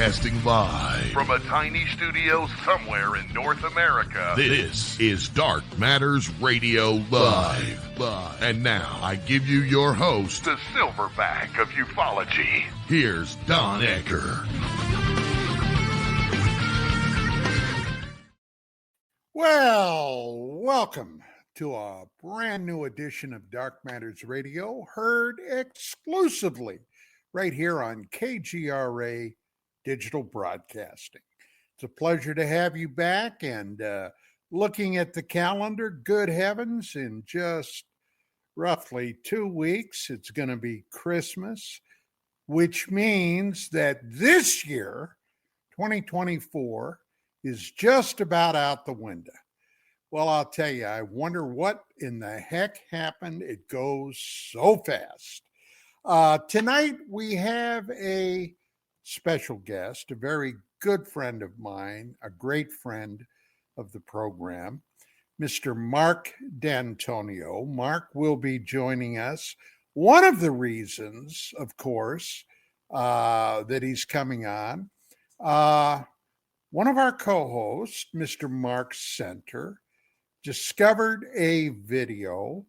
Broadcasting live from a tiny studio somewhere in North America. This is Dark Matters Radio Live. And now I give you your host, the silverback of ufology. Here's Don Ecker. Well, welcome to a brand new edition of Dark Matters Radio, heard exclusively right here on KGRA Digital Broadcasting. It's a pleasure to have you back, and looking at the calendar, good heavens, in just roughly 2 weeks, it's going to be Christmas, which means that this year, 2024, is just about out the window. Well, I'll tell you, I wonder what in the heck happened. It goes so fast. Tonight, we have a special guest, a very good friend of mine, a great friend of the program, Mr. Marc Dantonio. Marc will be joining us. One of the reasons, of course, that he's coming on, one of our co-hosts, Mr. Mark Center, discovered a video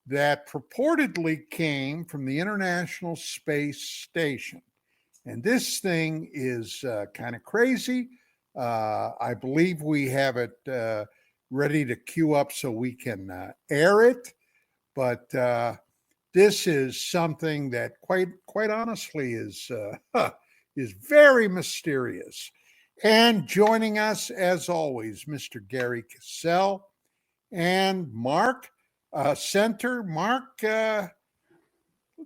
that purportedly came from the International Space Station. And this thing is kind of crazy. I believe we have it ready to queue up so we can air it. But this is something that quite honestly is very mysterious. And joining us, as always, Mr. Gary Cassell and Mark Center. Mark,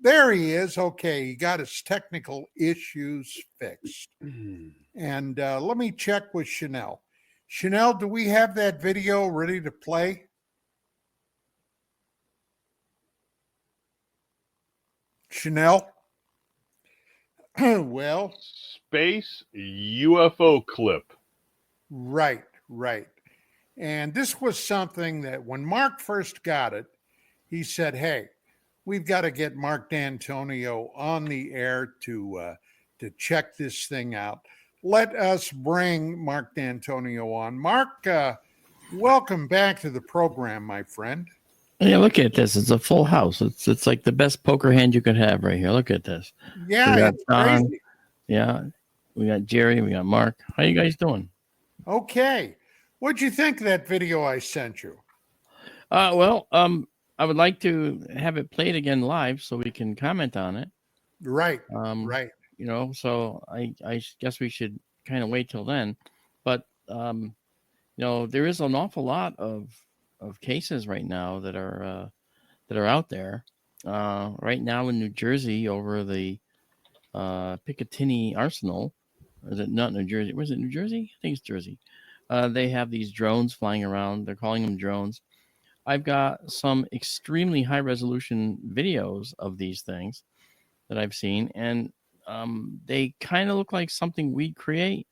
there he is. Okay, he got his technical issues fixed. And let me check with Chanel. Chanel, do we have that video ready to play? Chanel? Well, space UFO clip. Right. And this was something that when Mark first got it, he said, hey, we've got to get Marc Dantonio on the air to check this thing out. Let us bring Marc Dantonio on. Mark, welcome back to the program, my friend. Yeah, look at this. It's a full house. It's like the best poker hand you could have right here. Look at this. Yeah, it's crazy. Yeah, we got Jerry, we got Mark. How you guys doing? Okay. What'd you think of that video I sent you? I would like to have it played again live so we can comment on it. Right. Right. You know, so I guess we should kind of wait till then. But you know, there is an awful lot of cases right now that are out there. Right now in New Jersey, over the Picatinny Arsenal. Or is it not New Jersey? Was it New Jersey? I think it's Jersey. They have these drones flying around. They're calling them drones. I've got some extremely high resolution videos of these things that I've seen, and they kind of look like something we create.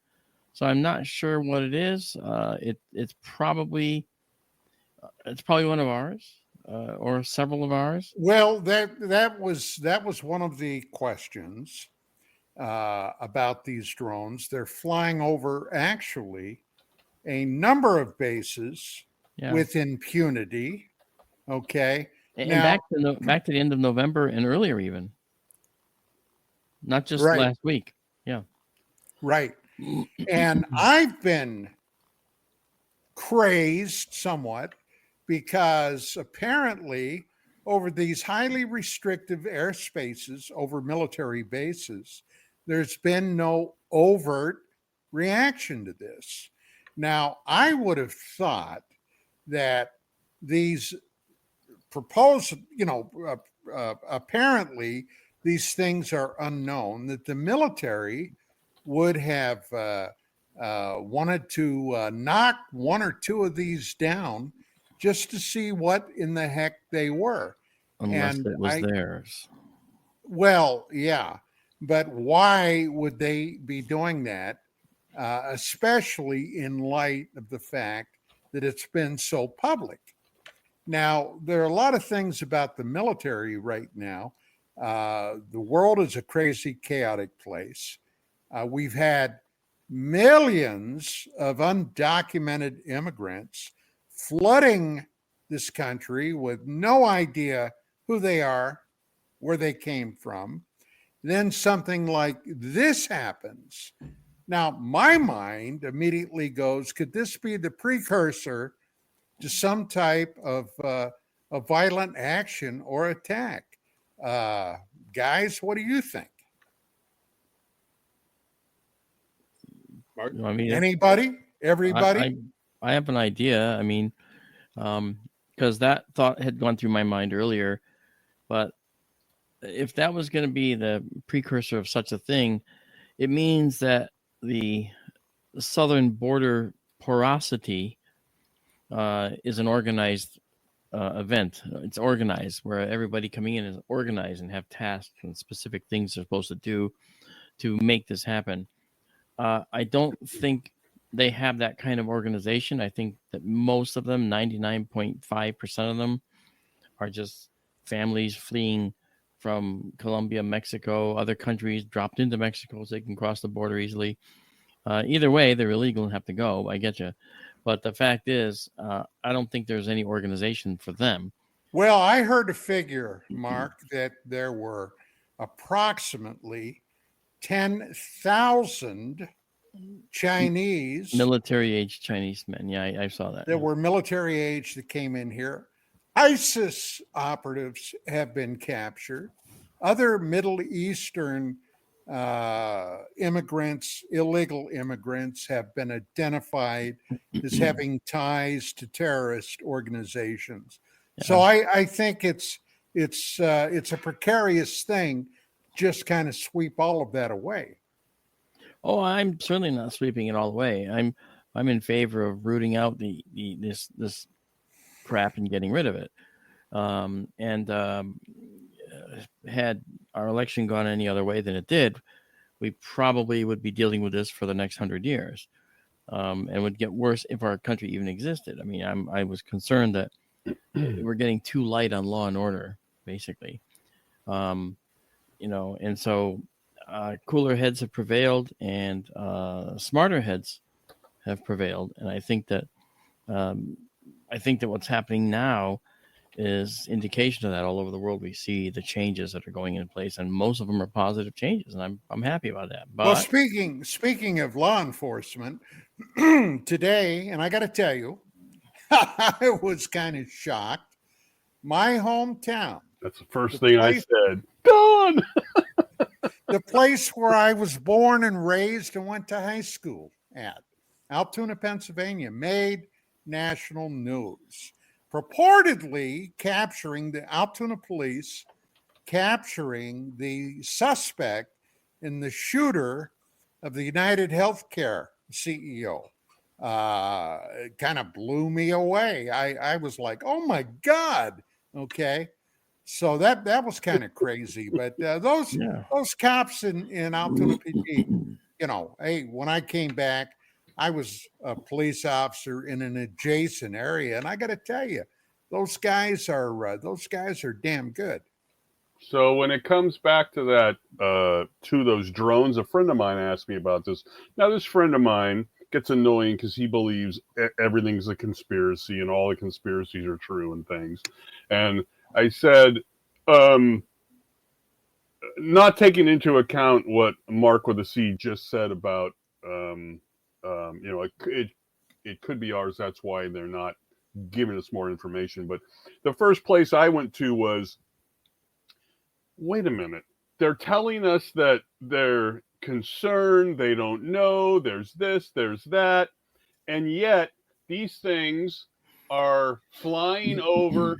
So I'm not sure what it is. It's probably one of ours or several of ours. Well, that was one of the questions about these drones. They're flying over actually a number of bases with impunity. Okay. And now, back to the end of November and earlier even. Not just last week. Yeah. Right. And I've been crazed somewhat because apparently over these highly restrictive airspaces, over military bases, there's been no overt reaction to this. Now, I would have thought that these proposed, apparently these things are unknown, that the military would have wanted to knock one or two of these down just to see what in the heck they were. Unless it was theirs. Well, yeah. But why would they be doing that, especially in light of the fact that it's been so public? Now, there are a lot of things about the military right now. The world is a crazy, chaotic place. We've had millions of undocumented immigrants flooding this country with no idea who they are, where they came from. Then something like this happens. Now, my mind immediately goes, could this be the precursor to some type of violent action or attack? Guys, what do you think? I mean, anybody? Everybody? I have an idea. I mean, because that thought had gone through my mind earlier. But if that was going to be the precursor of such a thing, it means that the southern border porosity is an organized event. It's organized, where everybody coming in is organized and have tasks and specific things they're supposed to do to make this happen. I don't think they have that kind of organization. I think that most of them, 99.5% of them, are just families fleeing from Colombia, Mexico, other countries, dropped into Mexico so they can cross the border easily. Either way, they're illegal and have to go. I get you. But the fact is, I don't think there's any organization for them. Well, I heard a figure, Mark, that there were approximately 10,000 Chinese. Military-age Chinese men. Yeah, I saw that. There were military age that came in here. ISIS operatives have been captured. Other Middle Eastern immigrants, illegal immigrants, have been identified as having ties to terrorist organizations. Yeah. So I think it's a precarious thing. Just kind of sweep all of that away. Oh, I'm certainly not sweeping it all away. I'm in favor of rooting out this crap and getting rid of it. Had our election gone any other way than it did, we probably would be dealing with this for the next 100 years, and would get worse if our country even existed. I mean, I was concerned that we're getting too light on law and order, basically. And so cooler heads have prevailed, and smarter heads have prevailed. And I think that what's happening now is indication of that. All over the world, we see the changes that are going in place, and most of them are positive changes, and I'm happy about that. But, well, speaking of law enforcement, today, and I got to tell you, I was kind of shocked. My hometown. That's the first thing I said. Gone. The place where I was born and raised and went to high school at, Altoona, Pennsylvania, made national news. Purportedly capturing the Altoona police, capturing the suspect in the shooter of the United Healthcare CEO. It kind of blew me away. I was like, oh my God. Okay. So that was kind of crazy. But those cops in Altoona PD, hey, when I came back, I was a police officer in an adjacent area, and I got to tell you, those guys are damn good. So when it comes back to that, to those drones, a friend of mine asked me about this. Now, this friend of mine gets annoying because he believes everything's a conspiracy and all the conspiracies are true and things. And I said, not taking into account what Mark with a C just said about, it could be ours. That's why they're not giving us more information. But the first place I went to was, wait a minute. They're telling us that they're concerned. They don't know. There's this, there's that. And yet these things are flying over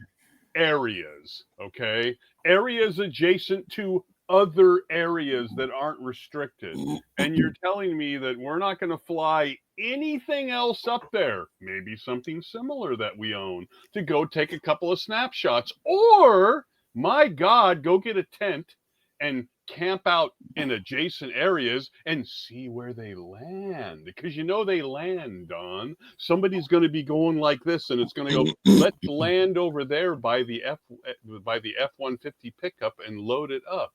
areas, okay? Areas adjacent to other areas that aren't restricted. And you're telling me that we're not going to fly anything else up there, maybe something similar that we own, to go take a couple of snapshots, or, my God, go get a tent and camp out in adjacent areas and see where they land. Because they land, Don. Somebody's going to be going like this, and it's going to go, let's land over there by the F-150 pickup and load it up.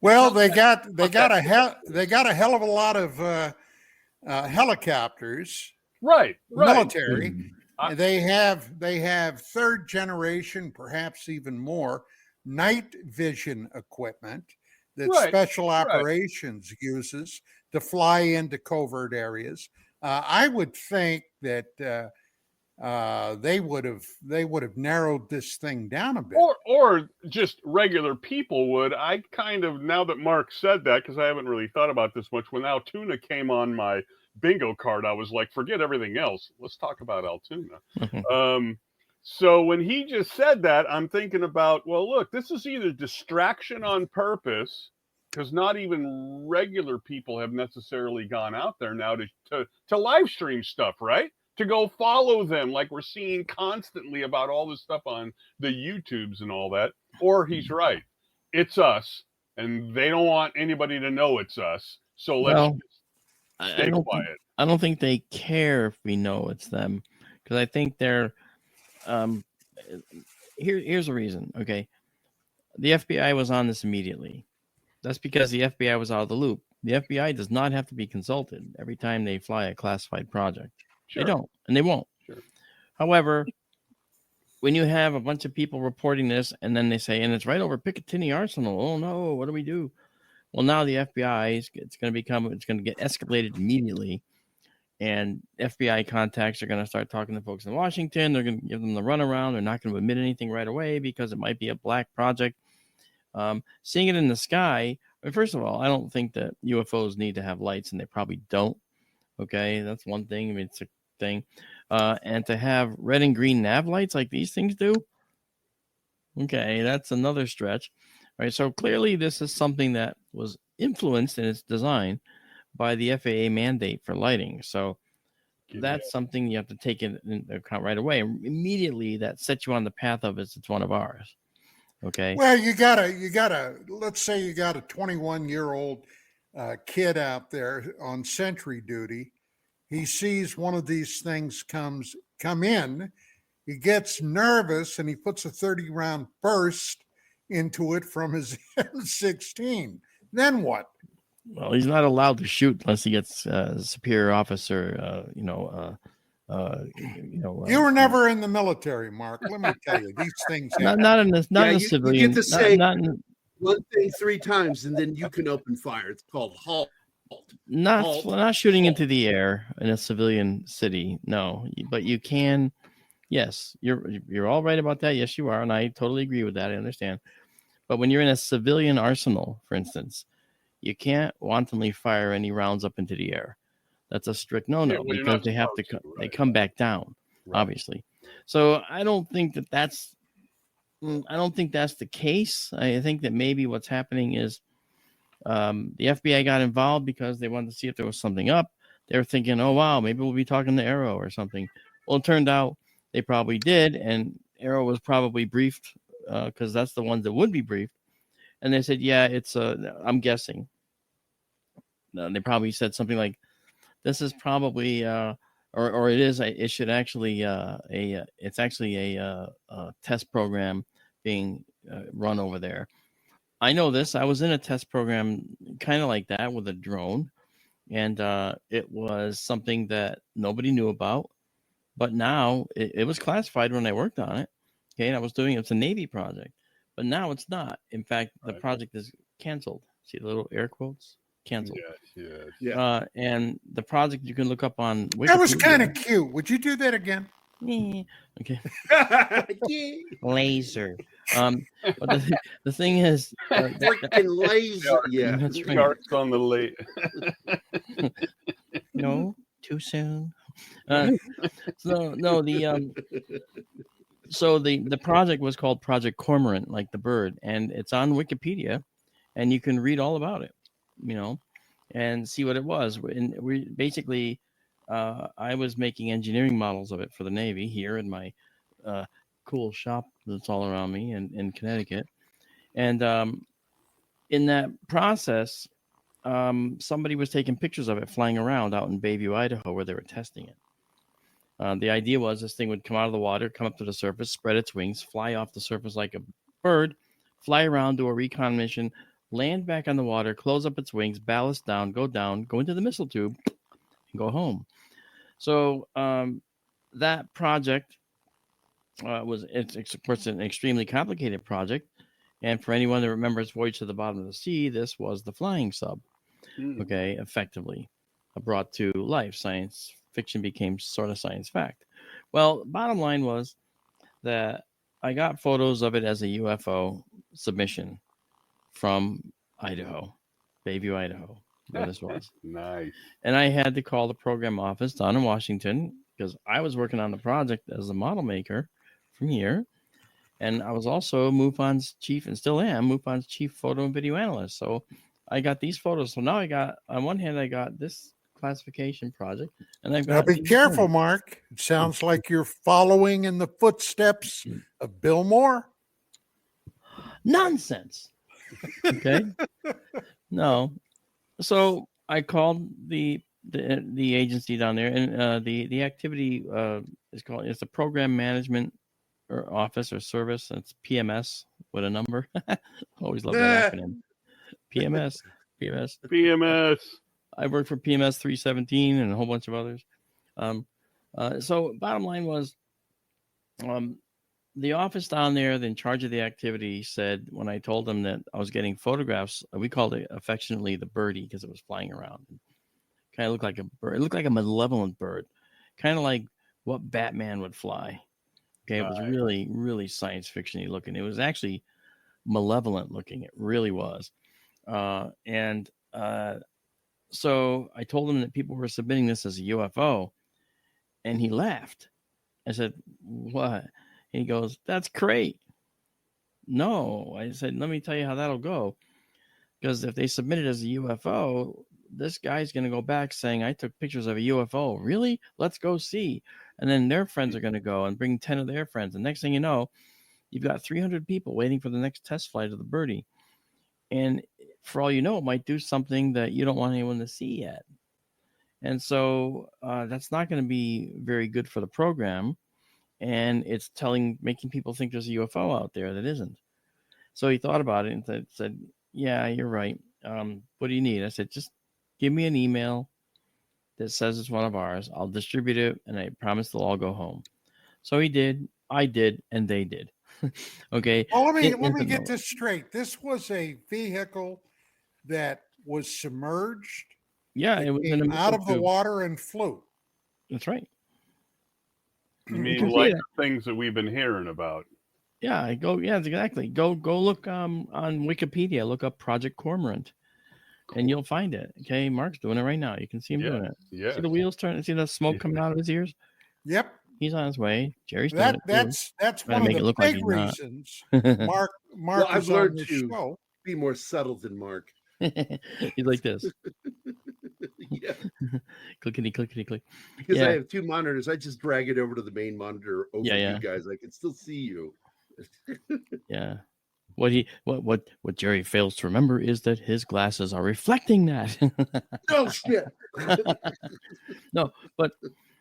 Well, they got a hell of a lot of helicopters. Right. Military. They have third generation, perhaps even more, night vision equipment that special operations uses to fly into covert areas. I would think that they would have narrowed this thing down a bit. Or just regular people would. I kind of, now that Mark said that, because I haven't really thought about this much, when Altoona came on my bingo card, I was like, forget everything else. Let's talk about Altoona. So when he just said that, I'm thinking about, well, look, this is either distraction on purpose, because not even regular people have necessarily gone out there now to live stream stuff, right? To go follow them, like we're seeing constantly about all this stuff on the YouTubes and all that. Or he's right. It's us, and they don't want anybody to know it's us. So let's stay quiet. I don't think they care if we know it's them, because I think they're here's the reason. Okay, the FBI was on this immediately. That's because the FBI was out of the loop. The FBI does not have to be consulted every time they fly a classified project. Sure. They don't, and they won't. Sure. However, when you have a bunch of people reporting this, and then they say, and it's right over Picatinny Arsenal. Oh no, what do we do? Well, now the FBI it's going to get escalated immediately, and FBI contacts are going to start talking to folks in Washington. They're going to give them the runaround. They're not going to admit anything right away because it might be a black project. Seeing it in the sky. First of all, I don't think that UFOs need to have lights, and they probably don't. Okay, that's one thing. I mean, it's a thing. And to have red and green nav lights like these things do, okay, that's another stretch. All right, so clearly this is something that was influenced in its design by the FAA mandate for lighting. So that's something you have to take into account right away. Immediately, that sets you on the path of it's one of ours. Okay. Well, you gotta. Let's say you got a 21-year-old kid out there on sentry duty. He sees one of these things come in. He gets nervous and he puts a 30-round burst into it from his M16. Then what? Well, he's not allowed to shoot unless he gets a superior officer. You were never in the military, Mark. Let me tell you, these things. Not in this. Not in the civilian. You get to say one thing 3 times, and then you can open fire. It's called halt. Not shooting into the air in a civilian city. No, but you can. Yes, you're all right about that. Yes, you are, and I totally agree with that. I understand. But when you're in a civilian arsenal, for instance, you can't wantonly fire any rounds up into the air. That's a strict no-no because they have to. They come back down, obviously. So I don't think that's the case. I think that maybe what's happening is the FBI got involved because they wanted to see if there was something up. They were thinking, oh, wow, maybe we'll be talking to Arrow or something. Well, it turned out they probably did, and Arrow was probably briefed because that's the ones that would be briefed. And they said, yeah, it's I'm guessing. They probably said something like, this is probably, or it is, it should actually, it's actually a test program being run over there. I know this. I was in a test program kind of like that with a drone, and it was something that nobody knew about. But now it was classified when I worked on it. Okay, and I was doing it's a Navy project, but now it's not. In fact, the project is canceled. See the little air quotes? Canceled. Yeah. And the project you can look up on Wikipedia. That was kind of cute. Would you do that again? Okay. Laser. But the thing is, freaking laser. Yeah, that's right. Starts on the late. No, too soon. So the project was called Project Cormorant, like the bird, and it's on Wikipedia, and you can read all about it, and see what it was. And we basically, I was making engineering models of it for the Navy here in my cool shop that's all around me in Connecticut, and in that process, somebody was taking pictures of it flying around out in Bayview, Idaho, where they were testing it. The idea was this thing would come out of the water, come up to the surface, spread its wings, fly off the surface like a bird, fly around, do a recon mission, land back on the water, close up its wings, ballast down, go into the missile tube, and go home. So that project it's of course an extremely complicated project. And for anyone that remembers Voyage to the Bottom of the Sea, this was the flying sub. Okay, effectively brought to life. Science fiction became sort of science fact. Well, bottom line was that I got photos of it as a UFO submission from Idaho, Bayview, Idaho, where this was. Nice. And I had to call the program office down in Washington because I was working on the project as a model maker from here. And I was also MUFON's chief, and still am, MUFON's chief photo and video analyst. So I got these photos. So now I got, on one hand, I got this classification project. And I've got. Now be careful, Mark. It sounds like you're following in the footsteps of Bill Moore. Nonsense. Okay. No. So I called the agency down there, and the activity is called, it's a program management or office or service. It's PMS with a number. Always love that acronym. PMS. I worked for PMS 317 and a whole bunch of others. So bottom line was, the office down there, in charge of the activity, said when I told them that I was getting photographs, we called it affectionately the birdie because it was flying around. Kind of looked like a bird. It looked like a malevolent bird, kind of like what Batman would fly. Okay, it was really, really science fiction-y looking. It was actually malevolent looking. It really was. So I told him that people were submitting this as a UFO, and he laughed. I said, "What?" He goes, "That's great." No, I said, "Let me tell you how that'll go. Because if they submit it as a UFO, this guy's going to go back saying, I took pictures of a UFO. Really? Let's go see." And then their friends are going to go and bring 10 of their friends. And next thing you know, you've got 300 people waiting for the next test flight of the birdie. And for all you know, it might do something that you don't want anyone to see yet. And so that's not going to be very good for the program. And it's making people think there's a UFO out there that isn't. So he thought about it and said, "Yeah, you're right. What do you need?" I said, "Just give me an email that says it's one of ours. I'll distribute it, and I promise they'll all go home." So he did, I did, and they did. Okay. Well, let me get this straight. This was a vehicle that was submerged. Yeah, it was out of the water and flew. That's right. You mean like the things that we've been hearing about? Yeah, exactly. Go look on Wikipedia. Look up Project Cormorant, and you'll find it. Okay, Mark's doing it right now. You can see him doing it. Yeah. See the wheels turning. See the smoke coming out of his ears. Yep. He's on his way. Jerry's doing it too. That's one of the big reasons Mark I've is on learned this to show. be more subtle than Mark. He's like this. Yeah. Clickety, clickety, click. Because I have two monitors. I just drag it over to the main monitor over you guys. I can still see you. Yeah. What Jerry fails to remember is that his glasses are reflecting that. Oh shit. No, but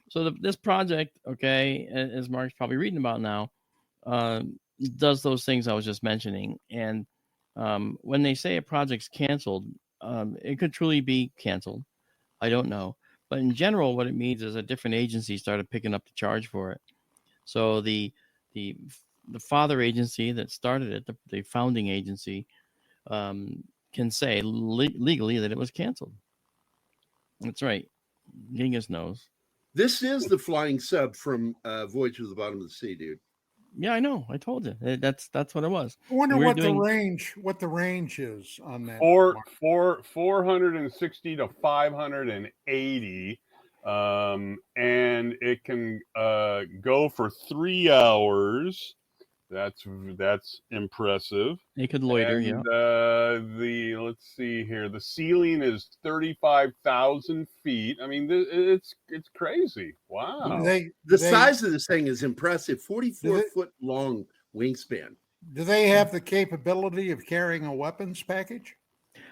so this project, okay, as Mark's probably reading about now, does those things I was just mentioning. And when they say a project's canceled, it could truly be canceled. I don't know. But in general, what it means is a different agency started picking up the charge for it. So the father agency that started it, the founding agency, can say legally that it was canceled. That's right. Genghis knows. This is the flying sub from Voyage to the Bottom of the Sea, dude. Yeah, I know. I told you. That's what it was. I wonder what the range is on that. 460 to 580. And it can go for 3 hours. That's impressive. It could loiter, Let's see here. The ceiling is 35,000 feet. I mean, it's crazy. Wow. The size of this thing is impressive. 44-foot long wingspan. Do they have the capability of carrying a weapons package?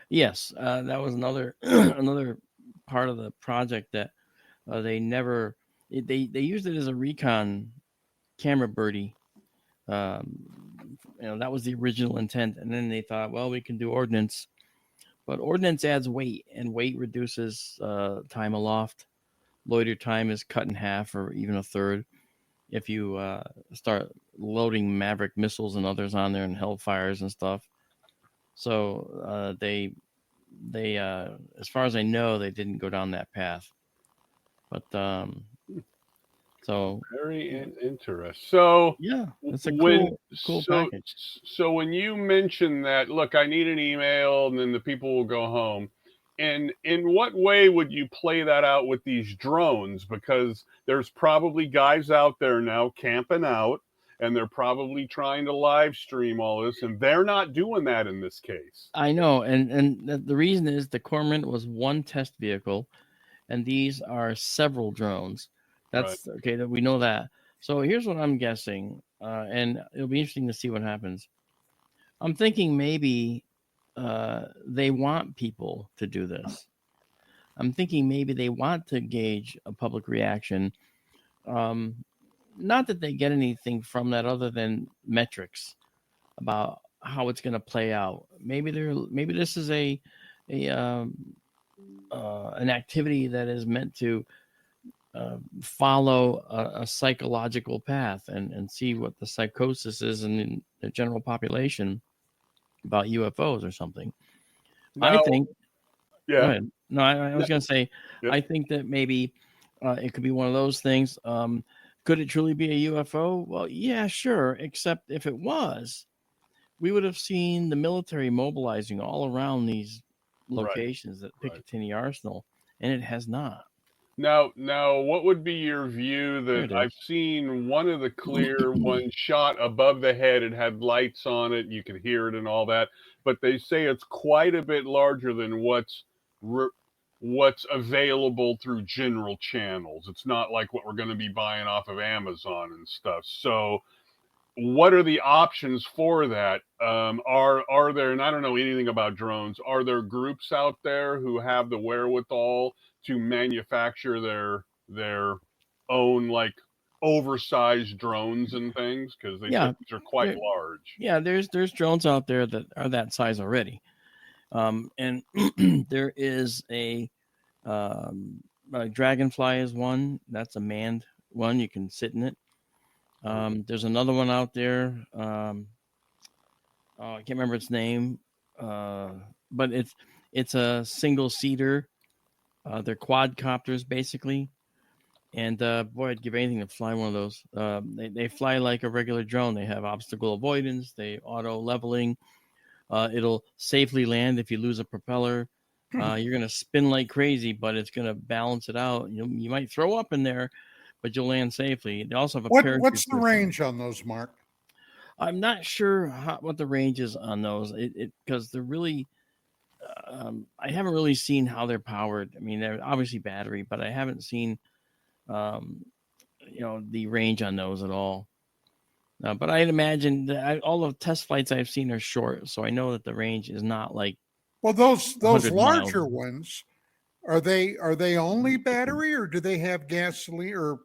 Yes, that was another another part of the project that they used it as a recon camera birdie. That was the original intent, and then they thought, well, we can do ordnance But ordnance adds weight, and weight reduces time aloft. Loiter time is cut in half or even a third if you start loading Maverick missiles and others on there and Hellfires and stuff. So they as far as I know, they didn't go down that path. But so very interesting. So yeah, it's a cool package. So when you mention that, look, I need an email, and then the people will go home. And in what way would you play that out with these drones? Because there's probably guys out there now camping out, and they're probably trying to live stream all this, and they're not doing that in this case. I know, and the reason is the Cormorant was one test vehicle, and these are several drones. That's right. Okay, that we know that. So here's what I'm guessing, and it'll be interesting to see what happens. I'm thinking maybe they want people to do this. I'm thinking maybe they want to gauge a public reaction. Not that they get anything from that other than metrics about how it's going to play out. Maybe this is an activity that is meant to follow a psychological path and see what the psychosis is in the general population about UFOs or something. Now, I think. Yeah. Go ahead. No, I was going to say, yeah. I think that maybe it could be one of those things. Could it truly be a UFO? Well, yeah, sure. Except if it was, we would have seen the military mobilizing all around these locations at Picatinny Arsenal, and it has not. Now, what would be your view that I've seen one of the clear ones shot above the head? It had lights on it. You could hear it and all that. But they say it's quite a bit larger than what's available through general channels. It's not like what we're going to be buying off of Amazon and stuff. So what are the options for that? Are there, and I don't know anything about drones, are there groups out there who have the wherewithal to manufacture their own like oversized drones and things? Because they think they're quite large. Yeah, there's drones out there that are that size already. And there is a Dragonfly is one. That's a manned one. You can sit in it. There's another one out there. I can't remember its name. But it's a single seater. They're quadcopters basically. And boy, I'd give anything to fly one of those. They fly like a regular drone. They have obstacle avoidance. They auto leveling. It'll safely land if you lose a propeller. You're going to spin like crazy, but it's going to balance it out. You might throw up in there, but you'll land safely. They also have a parachute. What's the range on those, Mark? I'm not sure what the range is on those. Because they're really, I haven't really seen how they're powered. I mean, they're obviously battery, but I haven't seen, the range on those at all. But I'd imagine that all the test flights I've seen are short, so I know that the range is not like. Well, those larger ones, are they only battery, or do they have gasoline or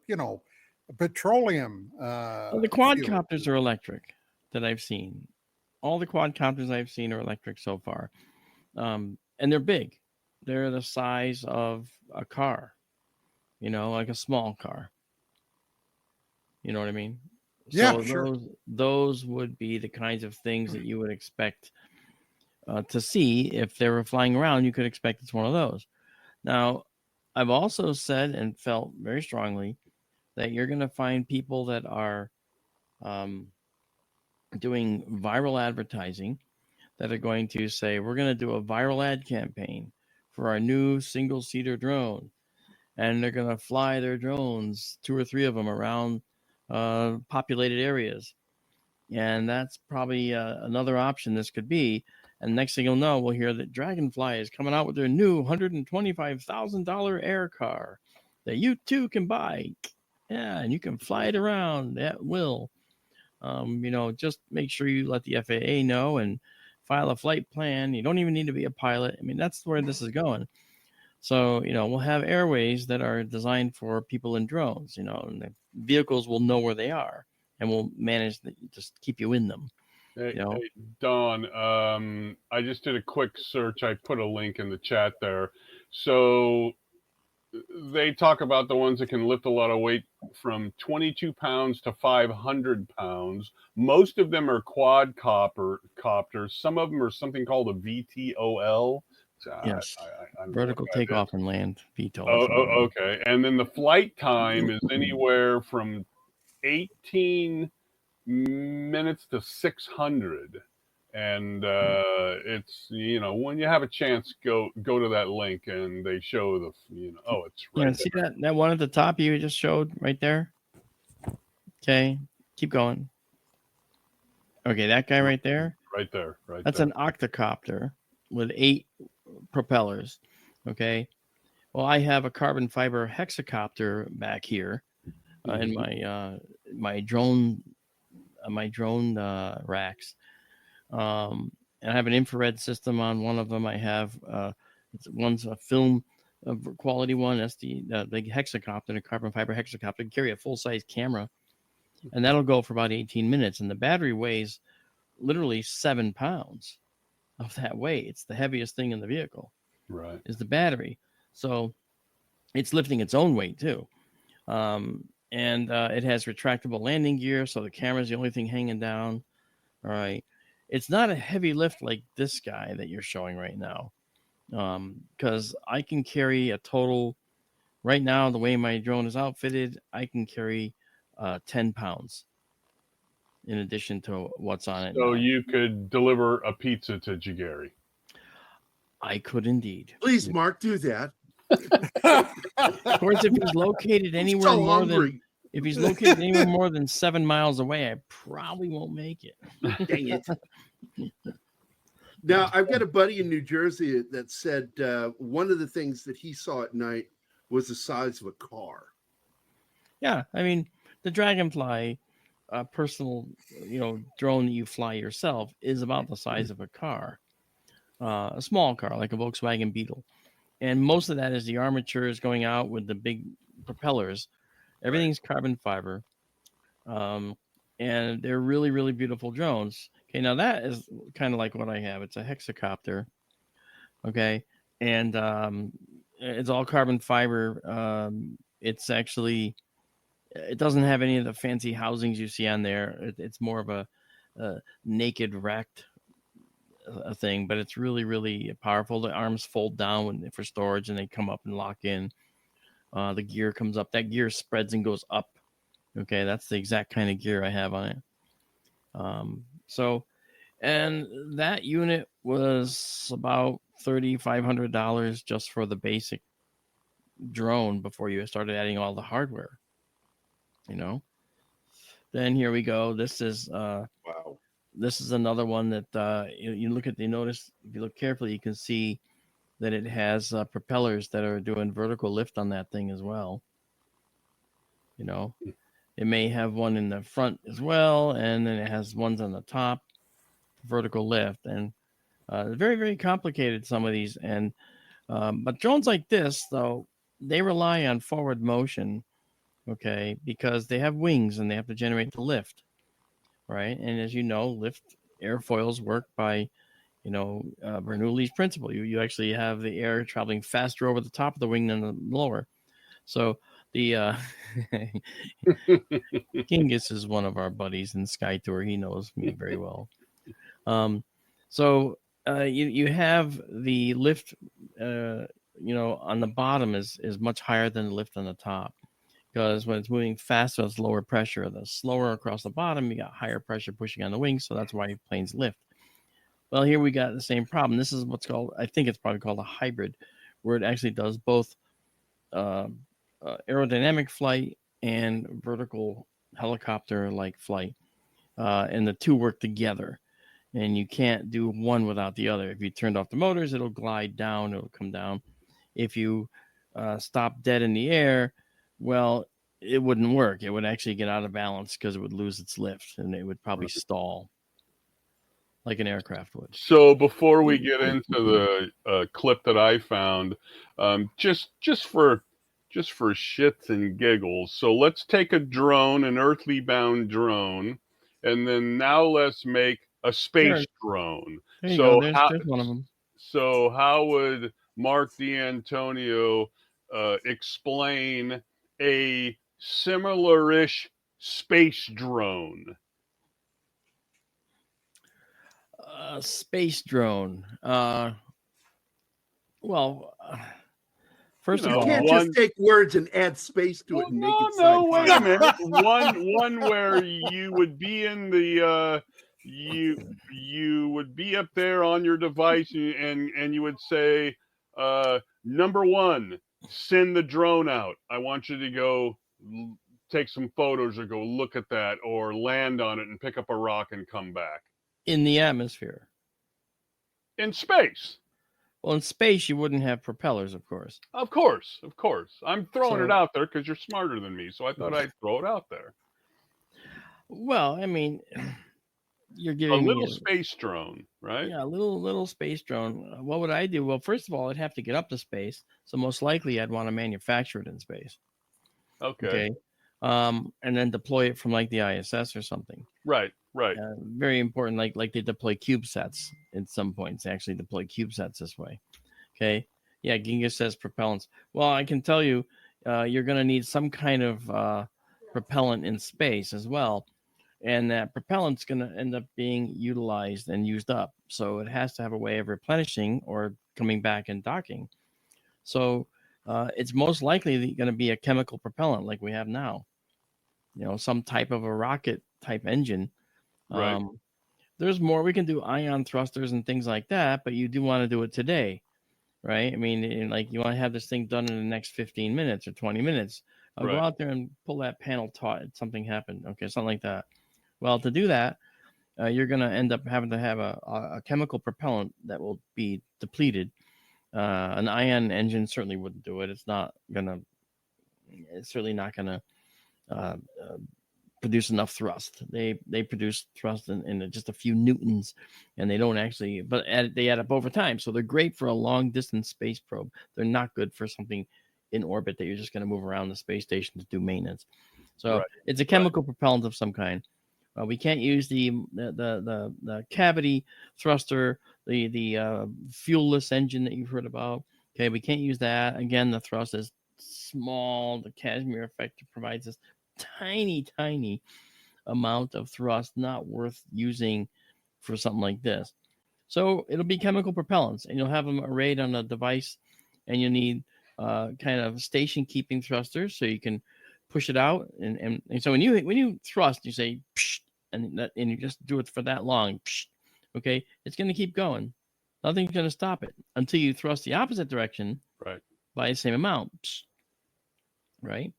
petroleum? Well, the quadcopters are electric that I've seen. All the quadcopters I've seen are electric so far, and they're big. They're the size of a car, like a small car. You know what I mean? Yeah, so sure. Those would be the kinds of things that you would expect to see if they were flying around. You could expect it's one of those. Now, I've also said and felt very strongly that you're going to find people that are doing viral advertising that are going to say, we're going to do a viral ad campaign for our new single-seater drone. And they're going to fly their drones, 2 or 3 of them, around populated areas. And that's probably another option this could be. And next thing you'll know, we'll hear that Dragonfly is coming out with their new $125,000 air car that you too can buy. Yeah, and you can fly it around at will. Just make sure you let the FAA know and file a flight plan. You don't even need to be a pilot. I mean, that's where this is going. So, we'll have airways that are designed for people in drones, and the vehicles will know where they are and will manage to just keep you in them. Hey, You know? hey, Don, I just did a quick search. I put a link in the chat there. So they talk about the ones that can lift a lot of weight from 22 pounds to 500 pounds. Most of them are quadcopters. Some of them are something called a VTOL. Yes. I don't know Vertical what that takeoff is. and land, VTOL. Okay. And then the flight time is anywhere from 18 minutes to 600. And it's, when you have a chance, go to that link and they show it's right Yeah, there. see that one at the top you just showed right there? Okay, keep going. Okay, that guy right there? Right there. That's an octocopter with 8 propellers. Okay. Well, I have a carbon fiber hexacopter back here in my drone racks. And I have an infrared system on one of them. I have one's a film quality one. That's the hexacopter, the carbon fiber hexacopter. Can carry a full size camera, and that'll go for about 18 minutes. And the battery weighs literally 7 pounds of that weight. It's the heaviest thing in the vehicle. Right. Is the battery. So it's lifting its own weight too. And it has retractable landing gear, so the camera's the only thing hanging down. All right. It's not a heavy lift like this guy that you're showing right now, because I can carry a total, right now, the way my drone is outfitted, I can carry 10 pounds in addition to what's on it So now. you could deliver a pizza to Gerry. I could indeed. Please, Mark, do that. Of course, if he's located anywhere if he's located anywhere more than 7 miles away, I probably won't make it. Dang it. Now, I've got a buddy in New Jersey that said one of the things that he saw at night was the size of a car. Yeah, I mean, the Dragonfly personal, drone that you fly yourself is about the size of a car, a small car like a Volkswagen Beetle. And most of that is the armatures going out with the big propellers. Everything's carbon fiber. And they're really, really beautiful drones. Okay, now that is kind of like what I have. It's a hexacopter. Okay. And it's all carbon fiber. It's actually, it doesn't have any of the fancy housings you see on there. It's more of a naked racked thing, but it's really, really powerful. The arms fold down for storage and they come up and lock in. The gear comes up. That gear spreads and goes up. Okay, that's the exact kind of gear I have on it. And that unit was about $3,500 just for the basic drone before you started adding all the hardware. Then here we go. This is wow. This is another one that you look at. You notice if you look carefully, you can see that it has propellers that are doing vertical lift on that thing as well. It may have one in the front as well, and then it has ones on the top, vertical lift, and very, very complicated, some of these. And but drones like this, though, they rely on forward motion, okay, because they have wings and they have to generate the lift, right? And as you know, lift airfoils work by Bernoulli's principle. You actually have the air traveling faster over the top of the wing than the lower. So the Genghis is one of our buddies in SkyTour. He knows me very well. So you have the lift, on the bottom is much higher than the lift on the top, because when it's moving faster, it's lower pressure. The slower across the bottom, you got higher pressure pushing on the wings. So that's why planes lift. Well, here we got the same problem. This is what's called, I think it's probably called a hybrid, where it actually does both aerodynamic flight and vertical helicopter-like flight. And the two work together. And you can't do one without the other. If you turned off the motors, it'll glide down, it'll come down. If you stop dead in the air, well, it wouldn't work. It would actually get out of balance because it would lose its lift and it would probably stall like an aircraft would. So before we get into the clip that I found, just for shits and giggles, so let's take a drone, an earthly bound drone, and then now let's make a space Sure. drone. There you So go. how There's one of them. so how would Marc Dantonio explain a similar-ish space drone? Space drone. Well, first You of You know, all, can't one just take words and add space to it and make it no, sci-fi. wait a minute. One where you would be in the you would be up there on your device and you would say, number one, send the drone out. I want you to go take some photos or go look at that or land on it and pick up a rock and come back. in the atmosphere. In space. Well, in space, you wouldn't have propellers, of course. Of course. I'm throwing it So- out there because you're smarter than me, so I thought I'd throw it out there. Well, I mean, you're A giving little me space drone, right? yeah, a little space drone. What would I do? Well, first of all, I'd have to get up to space, so most likely I'd want to manufacture it in space. Okay. And then deploy it from like the ISS or something. Right. Very important, like they deploy CubeSats at some points. They actually deploy CubeSats this way. Okay. Yeah, Ginga says propellants. Well, I can tell you, you're going to need some kind of propellant in space as well. And that propellant's going to end up being utilized and used up. So it has to have a way of replenishing or coming back and docking. So it's most likely going to be a chemical propellant like we have now. Some type of a rocket type engine. Right. There's more. We can do ion thrusters and things like that, but you do want to do it today, right? I mean, like you want to have this thing done in the next 15 minutes or 20 minutes. I'll go out there and pull that panel taut. Something happened. Okay, something like that. Well, to do that, you're going to end up having to have a chemical propellant that will be depleted. An ion engine certainly wouldn't do it. It's certainly not going to produce enough thrust. They produce thrust in just a few newtons, and they don't actually, but they add up over time. So they're great for a long distance space probe. They're not good for something in orbit that you're just going to move around the space station to do maintenance. So it's a chemical propellant of some kind. We can't use the cavity thruster, the fuelless engine that you've heard about. Okay, we can't use that. Again, the thrust is small. The Casimir effect provides this tiny amount of thrust, not worth using for something like this. So it'll be chemical propellants, and you'll have them arrayed on a device, and you need kind of station keeping thrusters so you can push it out. And so when you thrust, you say psh, and you just do it for that long. Psh, okay, it's going to keep going. Nothing's going to stop it until you thrust the opposite direction, right, by the same amount. Psh, right.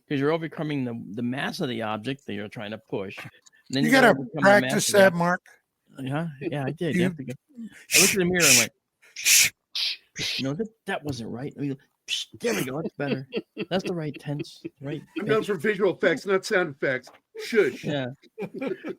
Because you're overcoming the mass of the object that you're trying to push. And then you got to practice that, Mark. Yeah, I did. You have to go. I looked in the mirror and went, shh. No, that wasn't right. I mean, there we go. That's better. That's the right tense. Right. I'm known for visual effects, not sound effects. Shush. Yeah.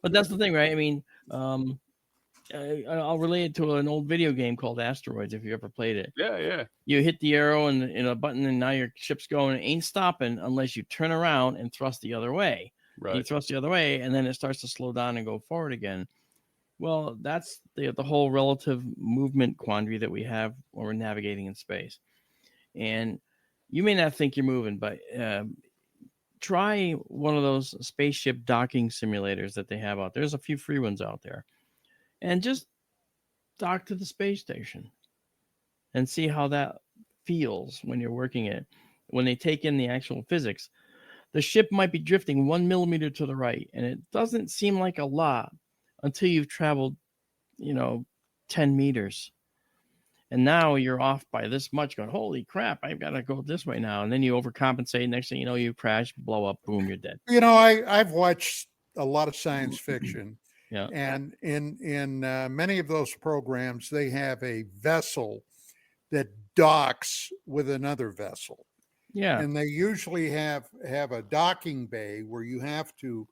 But that's the thing, right? I mean, I'll relate it to an old video game called Asteroids, if you ever played it. Yeah. You hit the arrow and a button, and now your ship's going. It ain't stopping unless you turn around and thrust the other way. Right. You thrust the other way, and then it starts to slow down and go forward again. Well, that's the whole relative movement quandary that we have when we're navigating in space. And you may not think you're moving, but try one of those spaceship docking simulators that they have out there. There's a few free ones out there. And just dock to the space station and see how that feels when you're working it. When they take in the actual physics, the ship might be drifting 1 millimeter to the right, and it doesn't seem like a lot until you've traveled, 10 meters. And now you're off by this much, going, holy crap, I've got to go this way now. And then you overcompensate. Next thing you know, you crash, blow up, boom, you're dead. I've watched a lot of science fiction. Yeah. And in many of those programs, they have a vessel that docks with another vessel. Yeah. And they usually have a docking bay where you have to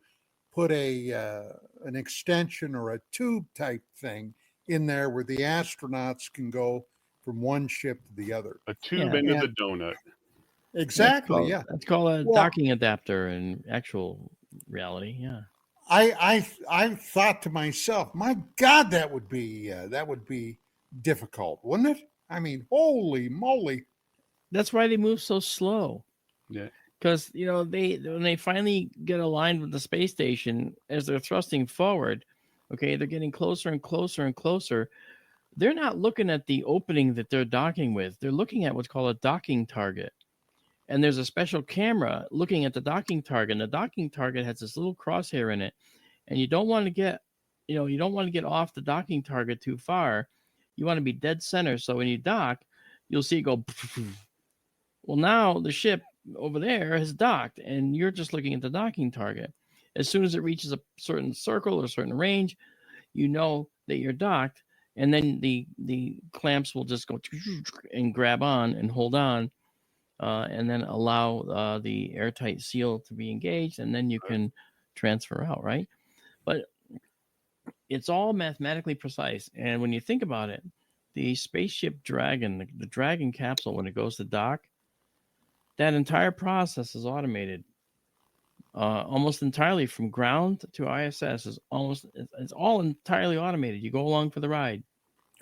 put an extension or a tube type thing in there where the astronauts can go from one ship to the other. A tube into the donut. Exactly. That's called a docking adapter in actual reality. Yeah. I thought to myself, my God, that would be difficult, wouldn't it? I mean, holy moly! That's why they move so slow. Yeah. Because when they finally get aligned with the space station as they're thrusting forward, okay, they're getting closer and closer and closer. They're not looking at the opening that they're docking with. They're looking at what's called a docking target. And there's a special camera looking at the docking target. And the docking target has this little crosshair in it. And you don't want to get, off the docking target too far. You want to be dead center. So when you dock, you'll see it go. Well, now the ship over there has docked, and you're just looking at the docking target. As soon as it reaches a certain circle or a certain range, you know that you're docked, and then the clamps will just go and grab on and hold on, and then allow the airtight seal to be engaged, and then you can transfer out, right? But it's all mathematically precise, and when you think about it, the spaceship Dragon, the Dragon capsule, when it goes to dock, that entire process is automated, almost entirely from ground to ISS. It's all entirely automated. You go along for the ride.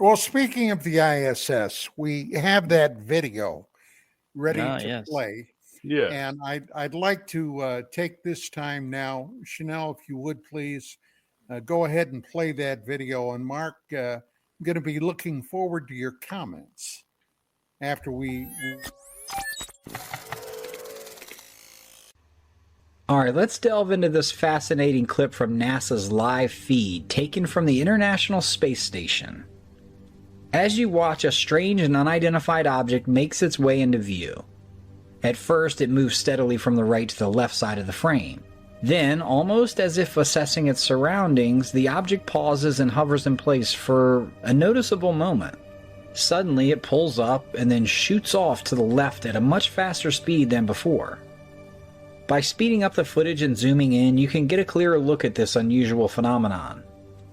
Well, speaking of the ISS, we have that video ready to play. Yeah. And I'd like to take this time now, Chanel, if you would please go ahead and play that video. And Mark, I'm going to be looking forward to your comments after we. All right, let's delve into this fascinating clip from NASA's live feed taken from the International Space Station. As you watch, a strange and unidentified object makes its way into view. At first, it moves steadily from the right to the left side of the frame. Then, almost as if assessing its surroundings, the object pauses and hovers in place for a noticeable moment. Suddenly, it pulls up and then shoots off to the left at a much faster speed than before. By speeding up the footage and zooming in, you can get a clearer look at this unusual phenomenon.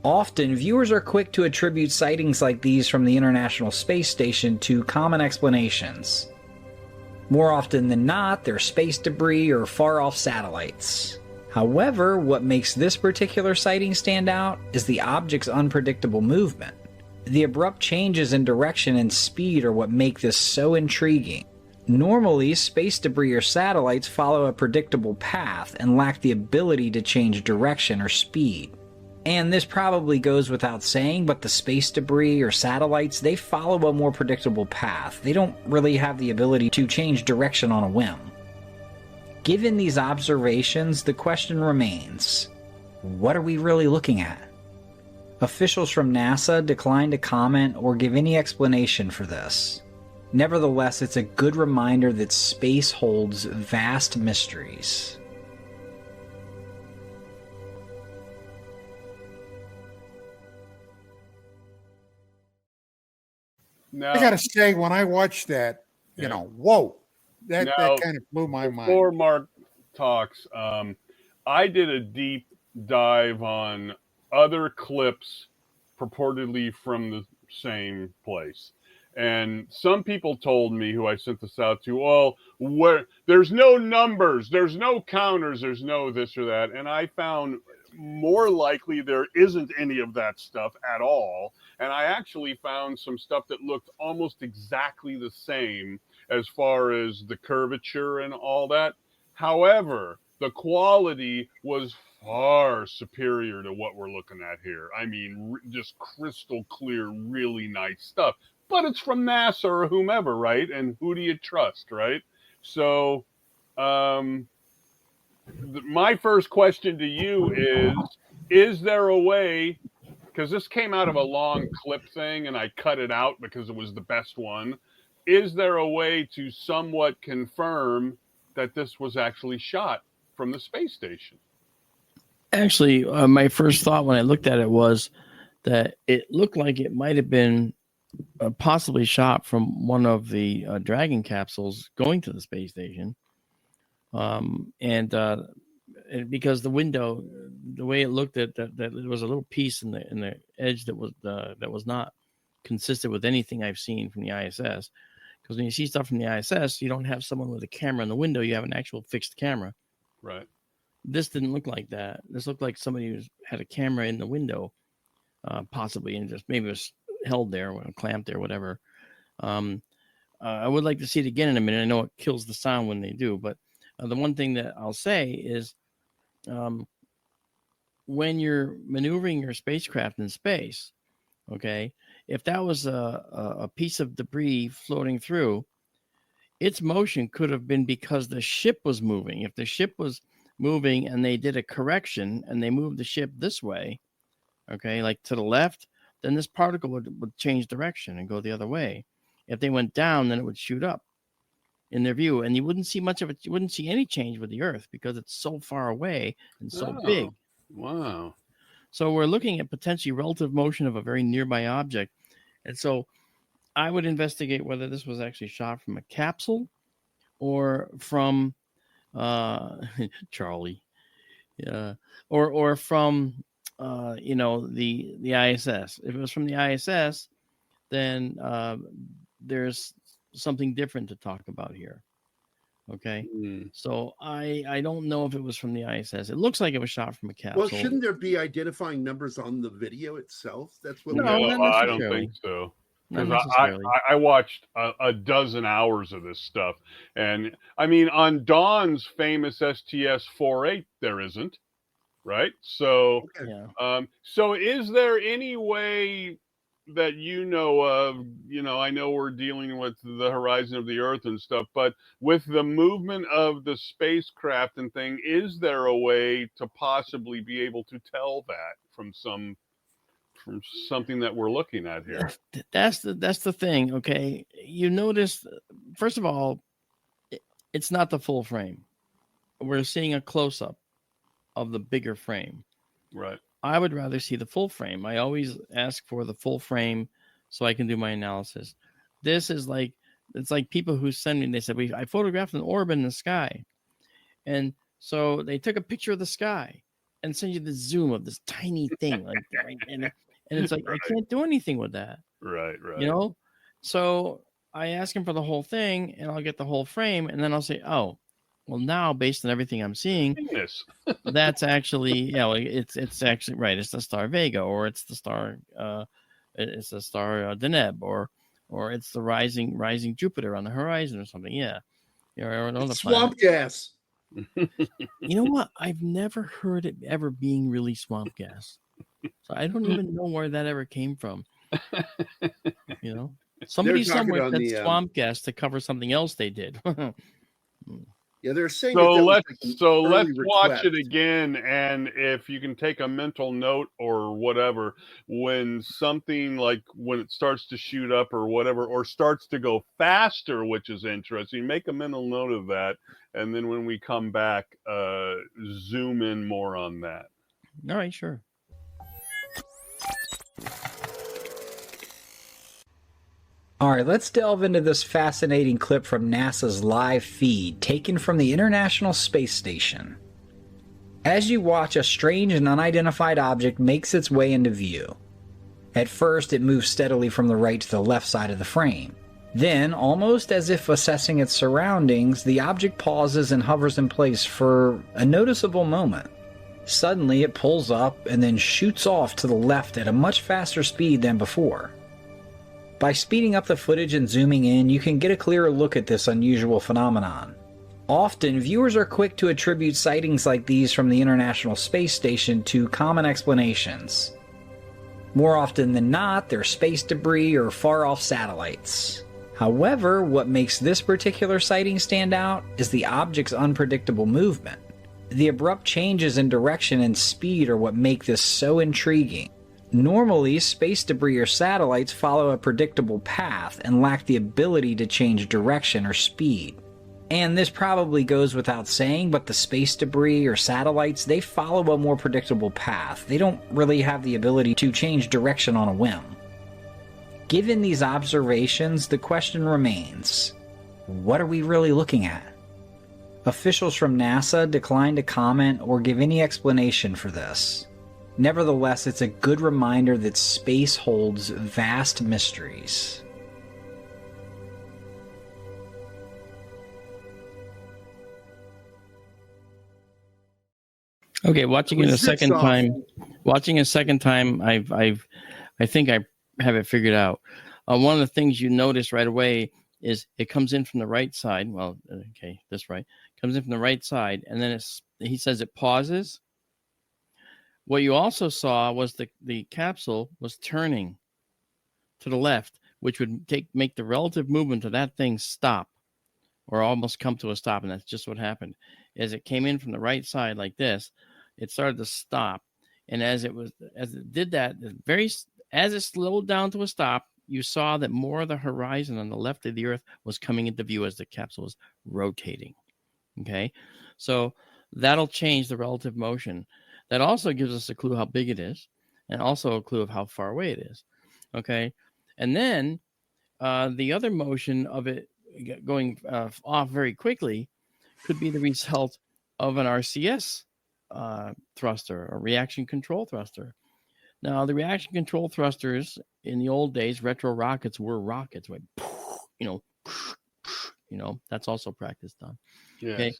Often, viewers are quick to attribute sightings like these from the International Space Station to common explanations. More often than not, they're space debris or far-off satellites. However, what makes this particular sighting stand out is the object's unpredictable movement. The abrupt changes in direction and speed are what make this so intriguing. Normally, space debris or satellites follow a predictable path and lack the ability to change direction or speed. And this probably goes without saying, but the space debris or satellites, they follow a more predictable path. They don't really have the ability to change direction on a whim. Given these observations, the question remains, what are we really looking at? Officials from NASA declined to comment or give any explanation for this. Nevertheless, it's a good reminder that space holds vast mysteries. Now, I got to say, when I watched that, whoa, that kind of blew my mind. Before Mark talks, I did a deep dive on other clips purportedly from the same place. And some people told me, who I sent this out to, there's no numbers, there's no counters, there's no this or that. And I found more likely there isn't any of that stuff at all. And I actually found some stuff that looked almost exactly the same as far as the curvature and all that. However, the quality was far superior to what we're looking at here. I mean, just crystal clear, really nice stuff. But it's from NASA or whomever, right? And who do you trust, right? So my first question to you is there a way, because this came out of a long clip thing and I cut it out because it was the best one. Is there a way to somewhat confirm that this was actually shot from the space station? Actually, my first thought when I looked at it was that it looked like it might have been possibly shot from one of the Dragon capsules going to the space station. Because the window, the way it looked at that there was a little piece in the edge that was not consistent with anything I've seen from the ISS. Because when you see stuff from the ISS, you don't have someone with a camera in the window; you have an actual fixed camera. Right. this didn't look like that. This looked like somebody who had a camera in the window, possibly, and just maybe it was held there, or clamped there, whatever. I would like to see it again in a minute. I know it kills the sound when they do, but the one thing that I'll say is when you're maneuvering your spacecraft in space, okay, if that was a piece of debris floating through, its motion could have been because the ship was moving. If the ship was moving and they did a correction and they moved the ship this way, okay, like to the left, then this particle would change direction and go the other way. If they went down, then it would shoot up in their view, and you wouldn't see much of it. You wouldn't see any change with the Earth because it's so far away and so big. Wow. So we're looking at potentially relative motion of a very nearby object. And so I would investigate whether this was actually shot from a capsule or from Charlie, or from the ISS. If it was from the ISS, then there's something different to talk about here. Okay. So I don't know if it was from the ISS. It looks like it was shot from a capsule. Well, shouldn't there be identifying numbers on the video itself? That's what. No, I don't think so. Because I watched a dozen hours of this stuff, and I mean, on Dawn's famous STS-48, there isn't, right? So, so is there any way that you know of? You know, I know we're dealing with the horizon of the Earth and stuff, but with the movement of the spacecraft and thing, is there a way to possibly be able to tell that from something that we're looking at here? That's the thing. Okay, you notice, first of all, it's not the full frame. We're seeing a close-up of the bigger frame. Right. I would rather see the full frame. I always ask for the full frame so I can do my analysis. This is like, it's like people who send me, they said, I photographed an orb in the sky. And so they took a picture of the sky and send you the zoom of this tiny thing. Like, and it's like, I can't do anything with that. Right. You know? So I ask him for the whole thing and I'll get the whole frame. And then I'll say, oh, well, now based on everything I'm seeing, that's actually, it's actually right. It's the star Vega, or it's the star, Deneb, or it's the rising Jupiter on the horizon or something. Yeah. Or another swamp gas. You know what? I've never heard it ever being really swamp gas. So I don't even know where that ever came from. You know, somebody somewhere said swamp gas to cover something else they did. Yeah, they're saying. So let's watch it again, and if you can take a mental note or whatever, when something like when it starts to shoot up or whatever, or starts to go faster, which is interesting, make a mental note of that, and then when we come back, zoom in more on that. All right, sure. All right, let's delve into this fascinating clip from NASA's live feed taken from the International Space Station. As you watch, a strange and unidentified object makes its way into view. At first, it moves steadily from the right to the left side of the frame. Then, almost as if assessing its surroundings, the object pauses and hovers in place for a noticeable moment. Suddenly, it pulls up and then shoots off to the left at a much faster speed than before. By speeding up the footage and zooming in, you can get a clearer look at this unusual phenomenon. Often, viewers are quick to attribute sightings like these from the International Space Station to common explanations. More often than not, they're space debris or far-off satellites. However, what makes this particular sighting stand out is the object's unpredictable movement. The abrupt changes in direction and speed are what make this so intriguing. Normally, space debris or satellites follow a predictable path and lack the ability to change direction or speed. And this probably goes without saying, but the space debris or satellites, they follow a more predictable path. They don't really have the ability to change direction on a whim. Given these observations, the question remains, what are we really looking at? Officials from NASA declined to comment or give any explanation for this. Nevertheless, it's a good reminder that space holds vast mysteries. Okay, watching it a second time. Watching a second time, I think I have it figured out. One of the things you notice right away is it comes in from the right side. Well, okay, this right comes in from the right side, and then he says it pauses. What you also saw was the capsule was turning to the left, which would make the relative movement of that thing stop, or almost come to a stop, and that's just what happened. As it came in from the right side like this, it started to stop, and as it did that, as it slowed down to a stop, you saw that more of the horizon on the left of the Earth was coming into view as the capsule was rotating. Okay, so that'll change the relative motion. That also gives us a clue how big it is, and also a clue of how far away it is. Okay, and then the other motion of it going off very quickly could be the result of an RCS thruster, or reaction control thruster. Now, the reaction control thrusters in the old days, retro rockets were rockets, like, that's also practiced on. Yes, okay,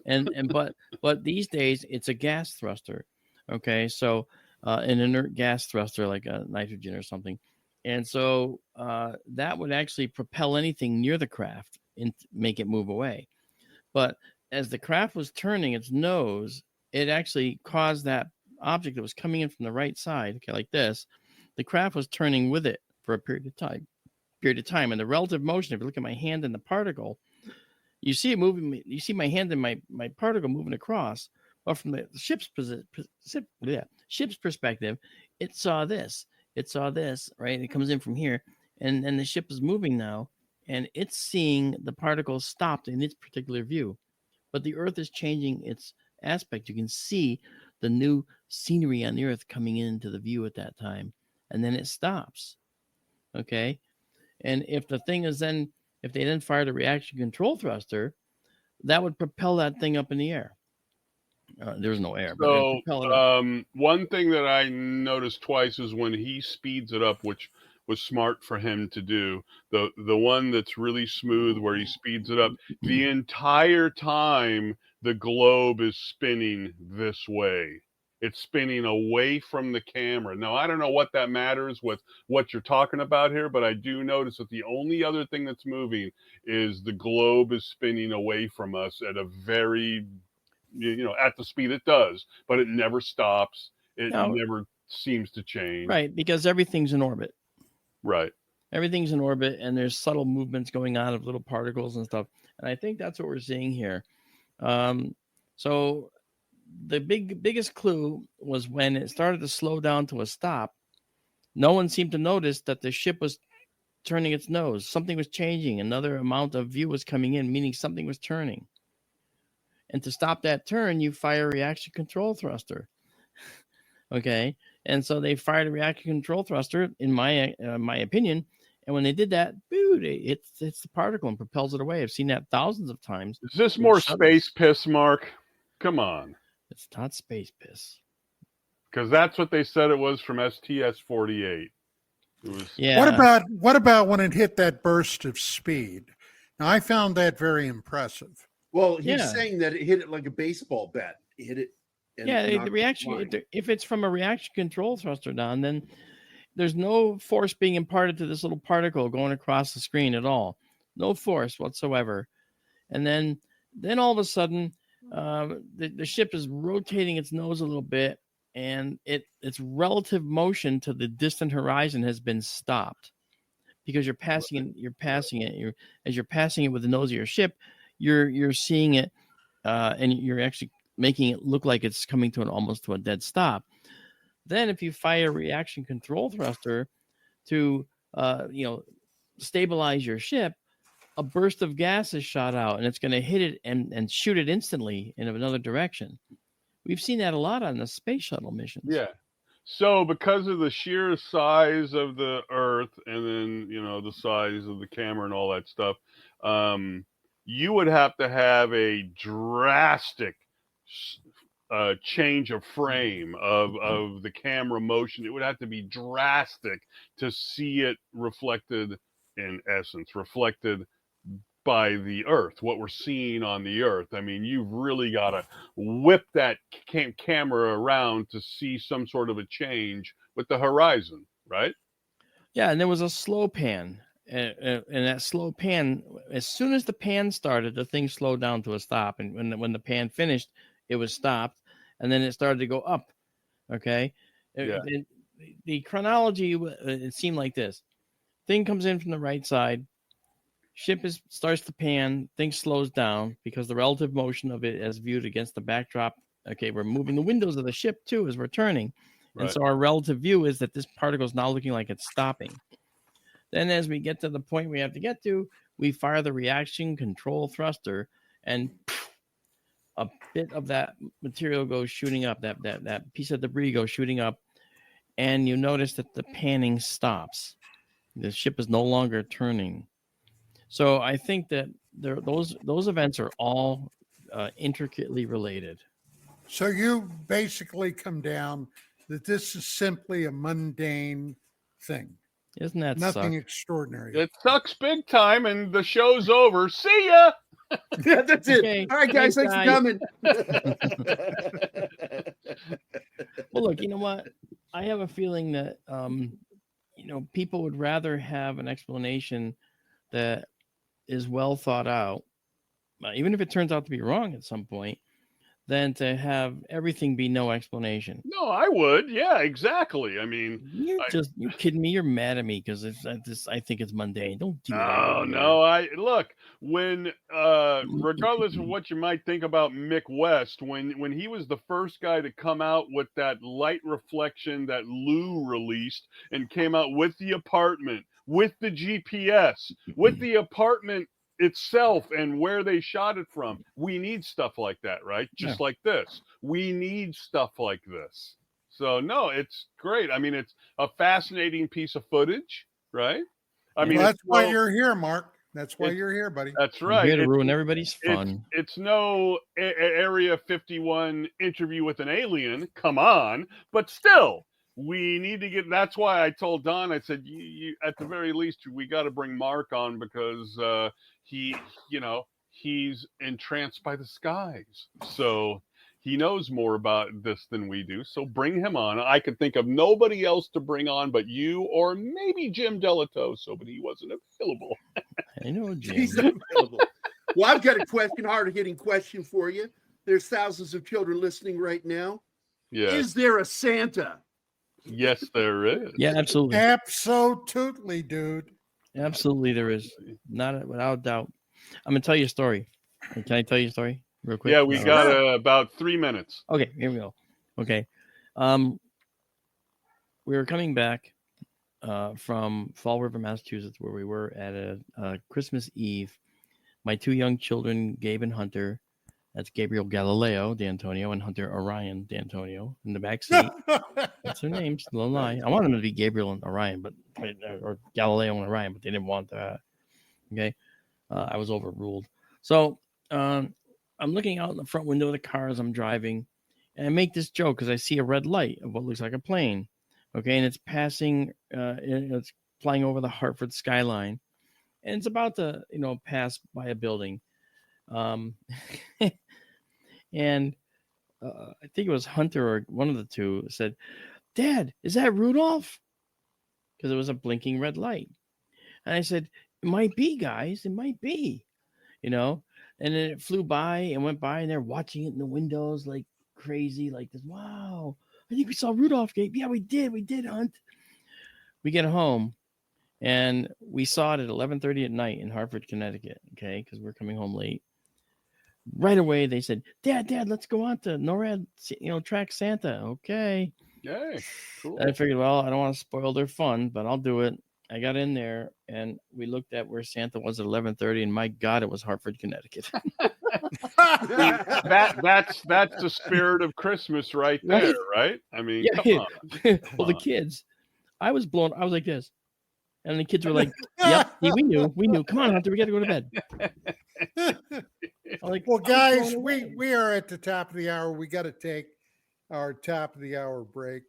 yes. but these days it's a gas thruster. Okay, so an inert gas thruster like a nitrogen or something, and so that would actually propel anything near the craft and make it move away. But as the craft was turning its nose, it actually caused that object that was coming in from the right side, okay, like this, the craft was turning with it for a period of time. And the relative motion, if you look at my hand and the particle, you see it moving. You see my hand and my particle moving across. Well, from the ship's perspective, it saw this, right? It comes in from here, and the ship is moving now, and it's seeing the particles stopped in its particular view. But the Earth is changing its aspect. You can see the new scenery on the Earth coming into the view at that time, and then it stops. Okay, and if they then fired a reaction control thruster, that would propel that thing up in the air. There's no air, but it would propel it up. One thing that I noticed twice is when he speeds it up, which was smart for him to do. The one that's really smooth where he speeds it up, the entire time the globe is spinning this way. It's spinning away from the camera. Now, I don't know what that matters with what you're talking about here, but I do notice that the only other thing that's moving is the globe is spinning away from us at a very, at the speed it does, but it never stops. It never seems to change. Right, because everything's in orbit. Right. Everything's in orbit, and there's subtle movements going on of little particles and stuff. And I think that's what we're seeing here. So the biggest clue was when it started to slow down to a stop. No one seemed to notice that the ship was turning its nose. Something was changing. Another amount of view was coming in, meaning something was turning. And to stop that turn, you fire a reaction control thruster. Okay, and so they fired a reaction control thruster, in my opinion. And when they did that, it hits the particle and propels it away. I've seen that thousands of times. Is this more space piss, Mark? Come on. It's not space piss. Because that's what they said it was from STS-48. Yeah. What about when it hit that burst of speed? Now, I found that very impressive. Well, he's saying that it hit it like a baseball bat. It hit it. The reaction, if it's from a reaction control thruster, Don, then there's no force being imparted to this little particle going across the screen at all. No force whatsoever. And then all of a sudden, the ship is rotating its nose a little bit, and its relative motion to the distant horizon has been stopped because you're passing it. As you're passing it with the nose of your ship, you're seeing it, and you're actually making it look like it's coming to almost to a dead stop. Then if you fire a reaction control thruster to stabilize your ship, a burst of gas is shot out, and it's going to hit it and shoot it instantly in another direction. We've seen that a lot on the space shuttle missions. Yeah. So because of the sheer size of the Earth, and then the size of the camera and all that stuff, you would have to have a drastic change of frame of the camera motion. It would have to be drastic to see it reflected by the Earth, what we're seeing on the Earth. I mean, you've really got to whip that camera around to see some sort of a change with the horizon, right? Yeah, and there was a slow pan. And that slow pan, as soon as the pan started, the thing slowed down to a stop. And when the pan finished, it was stopped. And then it started to go up. Okay. Yeah. The chronology, it seemed like this. Thing comes in from the right side. Ship starts to pan. Thing slows down because the relative motion of it as viewed against the backdrop. Okay, we're moving the windows of the ship too as we're turning. Right. And so our relative view is that this particle is now looking like it's stopping. Then as we get to the point we have to get to, we fire the reaction control thruster, and a bit of that material goes shooting up. That piece of debris goes shooting up, and you notice that the panning stops. The ship is no longer turning. So I think that those events are all intricately related. So you basically come down that this is simply a mundane thing. Isn't that nothing suck? extraordinary? It sucks big time, and the show's over. See ya. Yeah, that's it. Okay. All right, guys, thanks for coming. Well, look, you know what? I have a feeling that people would rather have an explanation that is well thought out, even if it turns out to be wrong at some point, than to have everything be no explanation. No, I would. Yeah, exactly. I mean, You're kidding me. You're mad at me because I think it's mundane. Don't do that. No. Look, when regardless of what you might think about Mick West, when he was the first guy to come out with that light reflection that Lou released and came out with the apartment, with the GPS, with the apartment itself and where they shot it from, we need stuff like that, right? Just like this. We need stuff like this. So no, it's great. I mean, it's a fascinating piece of footage, right? I mean, that's why you're here, Mark. That's why you're here, buddy. That's right. I'm here to ruin everybody's fun. It's no Area 51 interview with an alien. Come on, but still, we need to get. That's why I told Don. I said, you at the very least, we got to bring Mark on because he's entranced by the skies. So he knows more about this than we do. So bring him on. I could think of nobody else to bring on but you or maybe Jim Delatoso, but he wasn't available. I know, Jim. He's not available. Well, I've got a hard-hitting question for you. There's thousands of children listening right now. Yeah. Is there a Santa? Yes, there is. Yeah, absolutely. Absolutely, dude. Absolutely, there is. Not without doubt. I'm gonna tell you a story. Can I tell you a story real quick? Yeah, we got about 3 minutes. Okay, here we go. Okay, we were coming back from Fall River, Massachusetts, where we were at a Christmas Eve. My two young children, Gabe and Hunter, that's Gabriel Galileo Dantonio and Hunter Orion Dantonio in the back seat. That's their names. No lie. I wanted them to be Gabriel and Orion, or Galileo and Orion, but they didn't want that. Okay. I was overruled. So I'm looking out in the front window of the car as I'm driving, and I make this joke because I see a red light of what looks like a plane. Okay. And it's passing, it's flying over the Hartford skyline, and it's about to, pass by a building. And I think it was Hunter or one of the two said, "Dad, is that Rudolph?" Because it was a blinking red light. And I said, "It might be, guys. It might be," And then it flew by and went by, and they're watching it in the windows like crazy, like this. Wow, I think we saw Rudolph, Gabe. Yeah, we did, Hunt. We get home, and we saw it at 11:30 at night in Hartford, Connecticut. Okay, because we're coming home late. Right away, they said, Dad, let's go on to NORAD, track Santa. Okay. Yay, cool. And I figured, well, I don't want to spoil their fun, but I'll do it. I got in there, and we looked at where Santa was at 11:30, and my God, it was Hartford, Connecticut. That's the spirit of Christmas right there, right? I mean, come on. Well, the kids, I was like this. And the kids were like, "Yep, we knew. Come on, Hunter, we got to go to bed." Well, guys, we are at the top of the hour. We got to take our top of the hour break.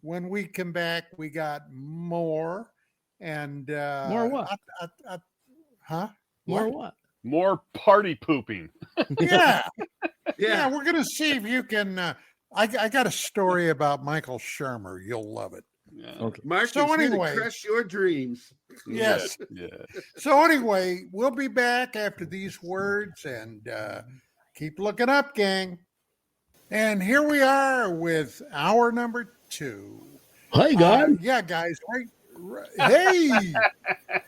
When we come back, we got more. And more what? Huh? More what? More party pooping. Yeah. Yeah, we're going to see if you can. I got a story about Michael Shermer. You'll love it. Yeah. Okay. Mark, So it's anyway- going to crush your dreams. Yes. Yeah. So anyway, we'll be back after these words, and keep looking up, gang. And here we are with hour number 2. Hi, guys. Yeah, guys. Hey,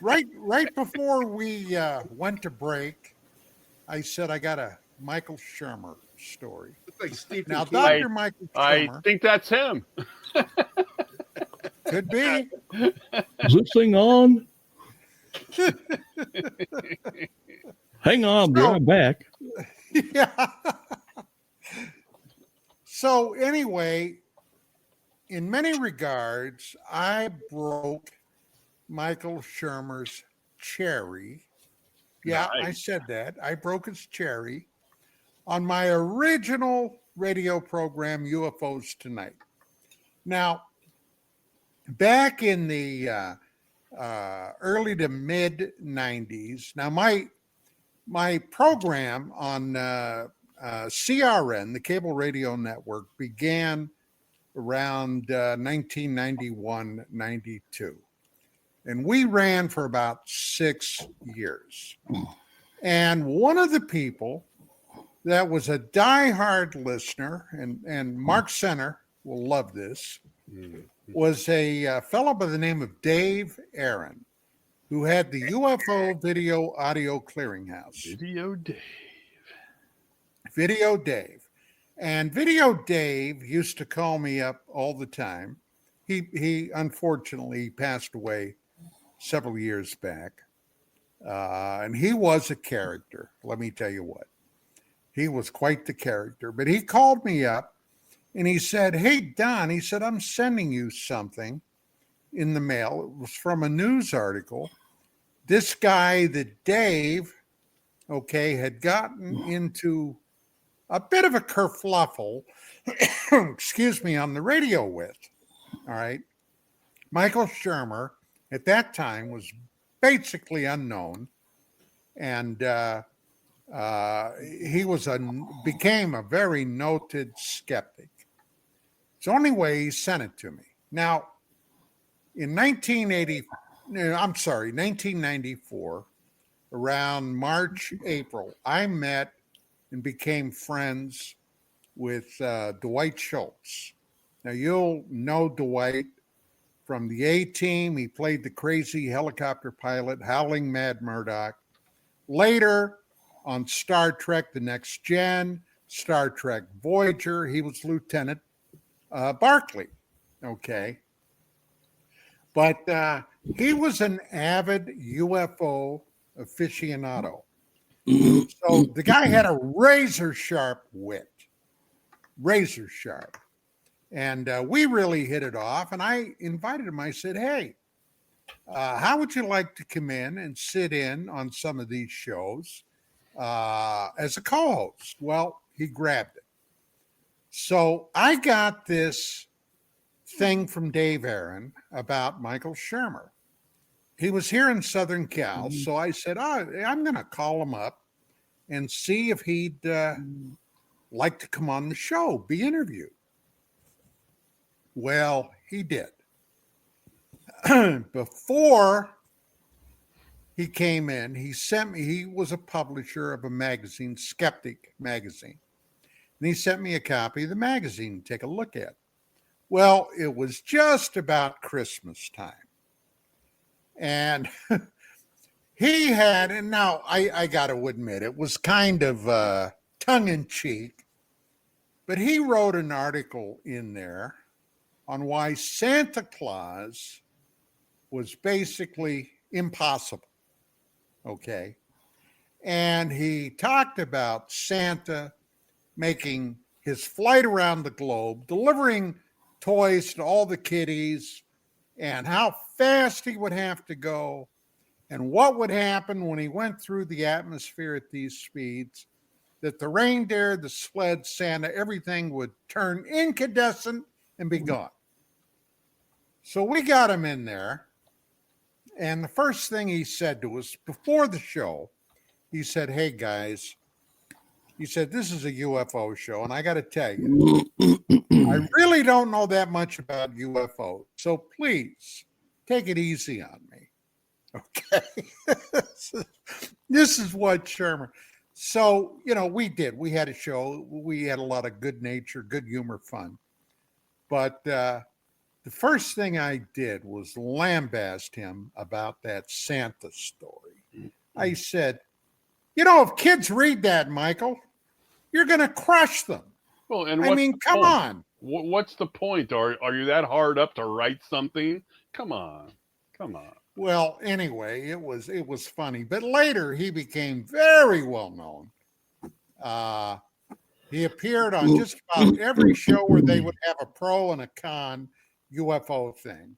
right before we went to break, I said I got a Michael Shermer story. It's like Stephen Now, King. Dr. Michael I Shermer think that's him. could be. Is this thing on? Hang on, be right back. Yeah. So anyway, in many regards, I broke Michael Shermer's cherry. Yeah, I Nice. said that. I broke his cherry on my original radio program, UFOs Tonight. Now, back in the early to mid 90s, now my program on CRN, the cable radio network, began around 1991, 92. And we ran for about 6 years. And one of the people that was a diehard listener, and Mark Center will love this, was a fellow by the name of Dave Aaron, who had the UFO Video Audio Clearinghouse. Video Dave. And Video Dave used to call me up all the time. He unfortunately passed away several years back. And he was a character, let me tell you what. He was quite the character. But he called me up and he said, "Hey, Don," he said, "I'm sending you something in the mail." It was from a news article. This guy that Dave, had gotten into a bit of a kerfluffle, excuse me, on the radio with. All right. Michael Shermer at that time was basically unknown. And he became a very noted skeptic. So anyway, he sent it to me. Now, in 1994, around March, April, I met and became friends with Dwight Schultz. Now, you'll know Dwight from the A-Team. He played the crazy helicopter pilot, Howling Mad Murdoch. Later, on Star Trek The Next Gen, Star Trek Voyager, he was Lieutenant Barclay. Okay. But he was an avid UFO aficionado. So the guy had a razor sharp wit, razor sharp. And we really hit it off. And I invited him. I said, "Hey, how would you like to come in and sit in on some of these shows as a co-host?" Well, he grabbed it. So I got this thing from Dave Aaron about Michael Shermer. He was here in Southern Cal. So I said, I'm going to call him up and see if he'd like to come on the show, be interviewed. Well, he did. Before he came in, he was a publisher of a magazine, Skeptic magazine. And he sent me a copy of the magazine to take a look at. Well, it was just about Christmas time. And he had, and now I got to admit, it was kind of tongue-in-cheek, but he wrote an article in there on why Santa Claus was basically impossible. Okay. And he talked about Santa making his flight around the globe, delivering toys to all the kiddies, and how fast he would have to go, and what would happen when he went through the atmosphere at these speeds, that the reindeer, the sled, Santa, everything would turn incandescent and be gone. So we got him in there, and the first thing he said to us before the show, He said, "Hey guys," he said, "this is a UFO show, and I got to tell you, I really don't know that much about UFOs, so please take it easy on me." Okay. This is what Sherman. So, we did. We had a show. We had a lot of good nature, good humor, fun. But the first thing I did was lambast him about that Santa story. I said, if kids read that, Michael, you're going to crush them. Well, and I mean, come on. What's the point? Are you that hard up to write something? Come on. Well, anyway, it was funny. But later, he became very well known. He appeared on just about every show where they would have a pro and a con UFO thing.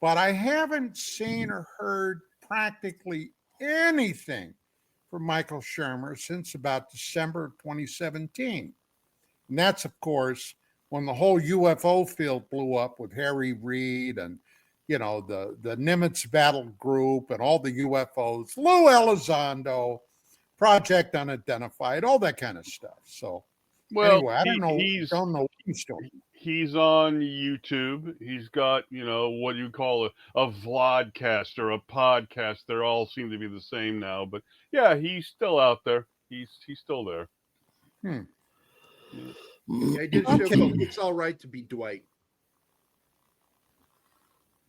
But I haven't seen or heard practically anything from Michael Shermer since about December of 2017. And that's, of course, when the whole UFO field blew up with Harry Reid and the Nimitz Battle Group and all the UFOs, Lou Elizondo, Project Unidentified, all that kind of stuff. So, anyway, I don't know what he's doing. He's on YouTube. He's got, what do you call a vlogcast or a podcast. They all seem to be the same now. But yeah, he's still out there. He's still there. Yeah, I did a show called It's All Right to Be Dwight.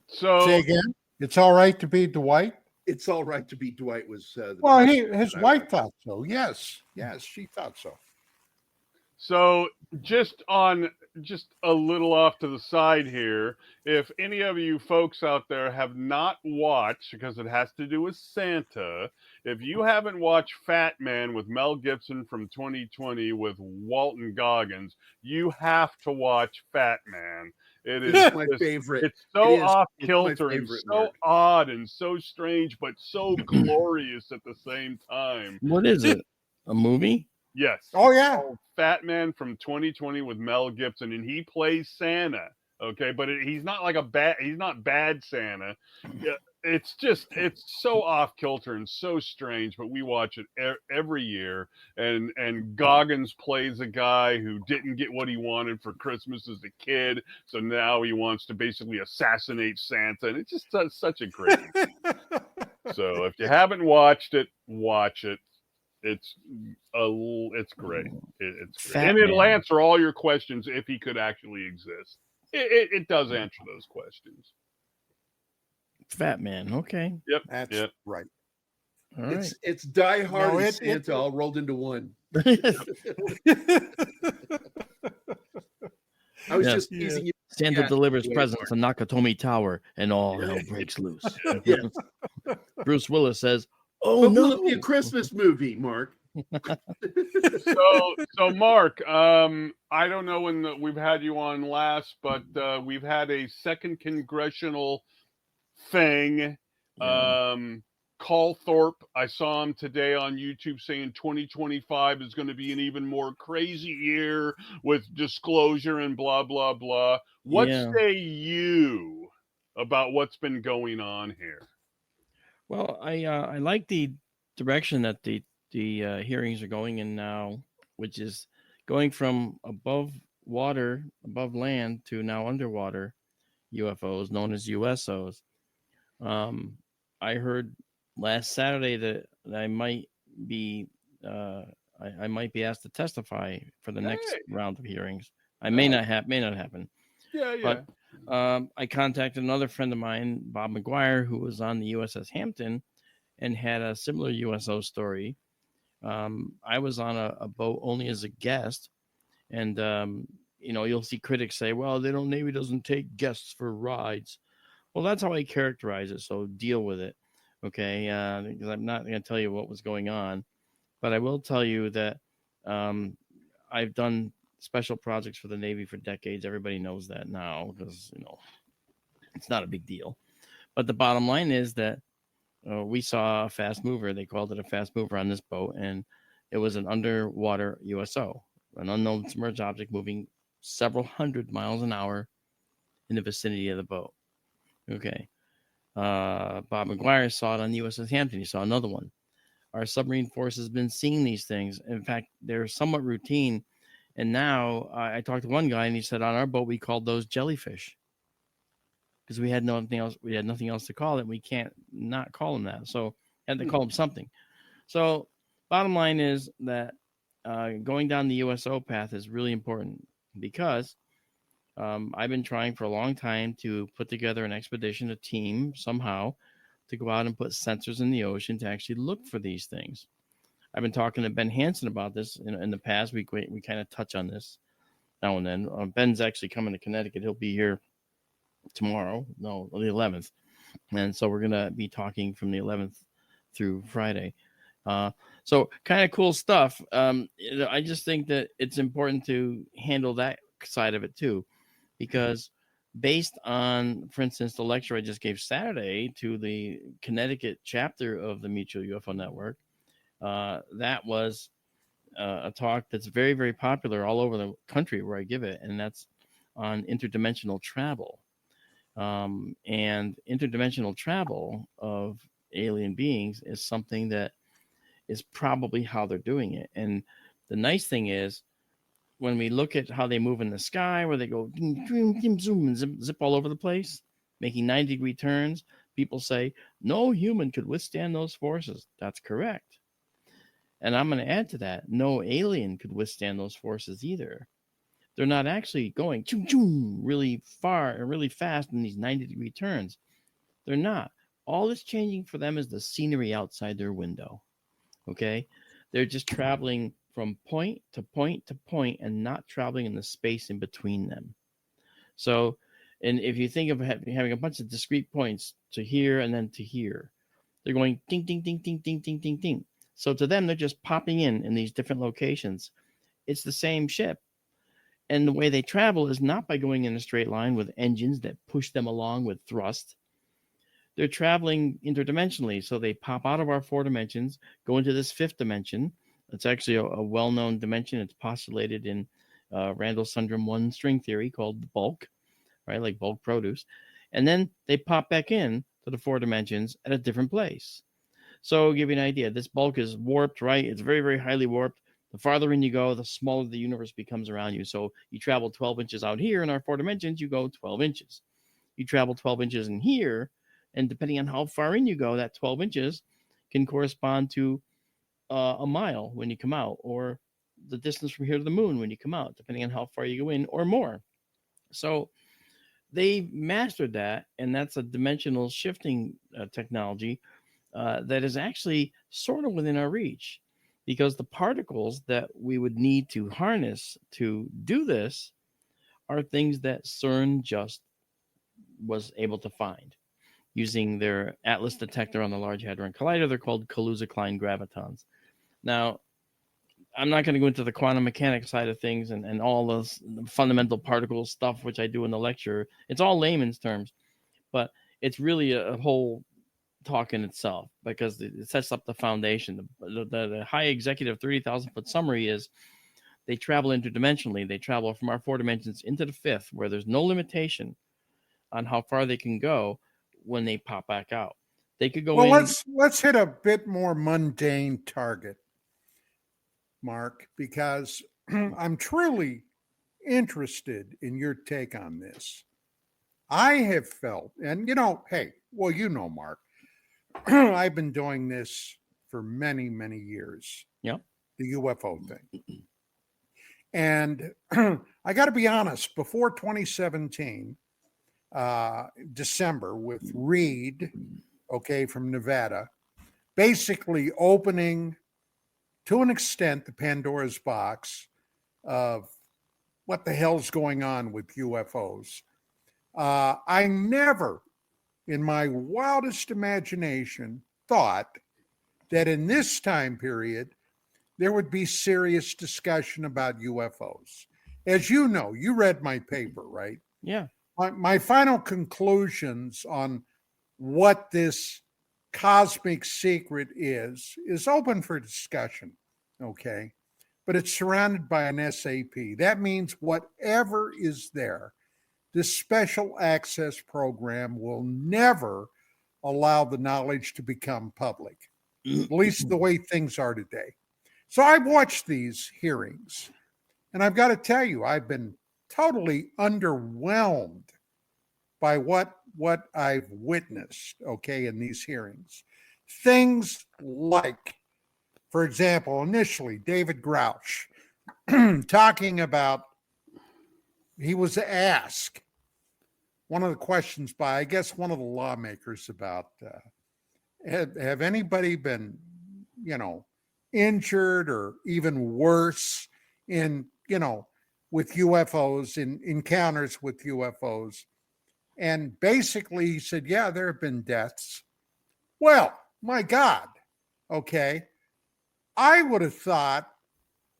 So say again, it's all right to be Dwight. It's All Right to Be Dwight was. His wife thought so. Yes, she thought so. So just a little off to the side here, if any of you folks out there have not watched, because it has to do with Santa, if you haven't watched Fat Man with Mel Gibson from 2020 with Walton Goggins, you have to watch Fat Man. It is my favorite. It's so off kilter and so odd and so strange, but so glorious at the same time. What is it? A movie? Yes. Oh yeah. Fat Man from 2020 with Mel Gibson, and he plays Santa. Okay, but he's not he's not bad Santa. It's so off kilter and so strange, but we watch it every year. And Goggins plays a guy who didn't get what he wanted for Christmas as a kid, so now he wants to basically assassinate Santa, and it's just such a great. So if you haven't watched it, watch it. It's great. It's great. And it'll answer all your questions if he could actually exist. It does answer those questions. Fat Man. Okay. Yep. That's right. All right. It's Die Hard and Santa all rolled into one. I was just teasing you. Santa delivers presents on Nakatomi Tower, and all hell breaks loose. Bruce Willis says, "Oh no, will it be a Christmas movie, Mark?" So Mark, I don't know when we've had you on last, but we've had a second congressional thing. Calthorpe, I saw him today on YouTube saying 2025 is going to be an even more crazy year with disclosure and blah blah blah. What say you about what's been going on here? Well, I like the direction that the hearings are going in now, which is going from above water, above land to now underwater UFOs known as USOs. I heard last Saturday that I might be I might be asked to testify for the next round of hearings. I may not happen. But I contacted another friend of mine, Bob McGuire, who was on the USS Hampton and had a similar USO story. I was on a boat only as a guest, and you'll see critics say, "Well, Navy doesn't take guests for rides." Well, that's how I characterize it. So deal with it, okay? Because I'm not going to tell you what was going on, but I will tell you that I've done special projects for the Navy for decades. Everybody knows that now because it's not a big deal. But the bottom line is that we saw a fast mover. They called it a fast mover on this boat, and it was an underwater USO, an unknown submerged object moving several hundred miles an hour in the vicinity of the boat. Okay. Bob McGuire saw it on the USS Hampton. He saw another one. our submarine force has been seeing these things. In fact, they're somewhat routine. And now I talked to one guy, and he said on our boat we called those jellyfish because we had nothing else. We had nothing else to call it. We can't not call them that. So had to call them something. So bottom line is that going down the USO path is really important because I've been trying for a long time to put together an expedition, a team somehow to go out and put sensors in the ocean to actually look for these things. I've been talking to Ben Hansen about this in the past. We kind of touch on this now and then. Ben's actually coming to Connecticut. He'll be here tomorrow, no, the 11th. And so we're going to be talking from the 11th through Friday. So kind of cool stuff. I just think that it's important to handle that side of it too, because based on, for instance, the lecture I just gave Saturday to the Connecticut chapter of the Mutual UFO Network, that was a talk that's very, very popular all over the country where I give it, and that's on interdimensional travel. And interdimensional travel of alien beings is something that is probably how they're doing it. And the nice thing is, when we look at how they move in the sky, where they go zoom, zip all over the place, making 90-degree turns, people say, no human could withstand those forces. That's correct. And I'm going to add to that, no alien could withstand those forces either. They're not actually going really far and really fast in these 90-degree turns. They're not. All that's changing for them is the scenery outside their window. Okay? They're just traveling from point to point to point and not traveling in the space in between them. So, and if you think of having a bunch of discrete points to here and then to here, they're going ding, ding, ding, ding, ding, ding, ding, ding. So to them, they're just popping in these different locations. It's the same ship. And the way they travel is not by going in a straight line with engines that push them along with thrust. They're traveling interdimensionally. So they pop out of our 4 dimensions, go into this 5th dimension. It's actually a well-known dimension. It's postulated in Randall Sundrum 1 string theory called the bulk, right? Like bulk produce. And then they pop back in to the 4 dimensions at a different place. So I'll give you an idea. This bulk is warped, right? It's very, very highly warped. The farther in you go, the smaller the universe becomes around you. So you travel 12 inches out here in our 4 dimensions, you go 12 inches. You travel 12 inches in here, and depending on how far in you go, that 12 inches can correspond to a mile when you come out, or the distance from here to the moon when you come out, depending on how far you go in, or more. So they mastered that, and that's a dimensional shifting technology that is actually sort of within our reach, because the particles that we would need to harness to do this are things that CERN just was able to find using their Atlas detector on the Large Hadron Collider. They're called Kaluza-Klein gravitons. Now, I'm not going to go into the quantum mechanics side of things and all those fundamental particle stuff, which I do in the lecture. It's all layman's terms, but it's really a whole talk in itself, because it sets up the foundation. The high executive 30,000 foot summary is they travel interdimensionally. They travel from our 4 dimensions into the 5th, where there's no limitation on how far they can go when they pop back out. They could go in. Let's hit a bit more mundane target, Mark, because I'm truly interested in your take on this. I have felt, and hey, well, Mark, I've been doing this for many, many years. Yep. The UFO thing. And I got to be honest, before 2017, December, with Reed, from Nevada, basically opening, to an extent, the Pandora's box of what the hell's going on with UFOs. I never, in my wildest imagination, thought that in this time period, there would be serious discussion about UFOs. As you know, you read my paper, right? Yeah. My final conclusions on what this cosmic secret is open for discussion, okay? But it's surrounded by an SAP. That means whatever is there, this special access program will never allow the knowledge to become public. at least the way things are today. So I've watched these hearings, and I've got to tell you, I've been totally underwhelmed by what I've witnessed, okay, in these hearings. Things like, for example, initially, David Grouch talking about, he was asked one of the questions by, I guess, one of the lawmakers about, have anybody been, injured or even worse in, with UFOs, in encounters with UFOs? And basically he said, yeah, there have been deaths. Well, my God, okay. I would have thought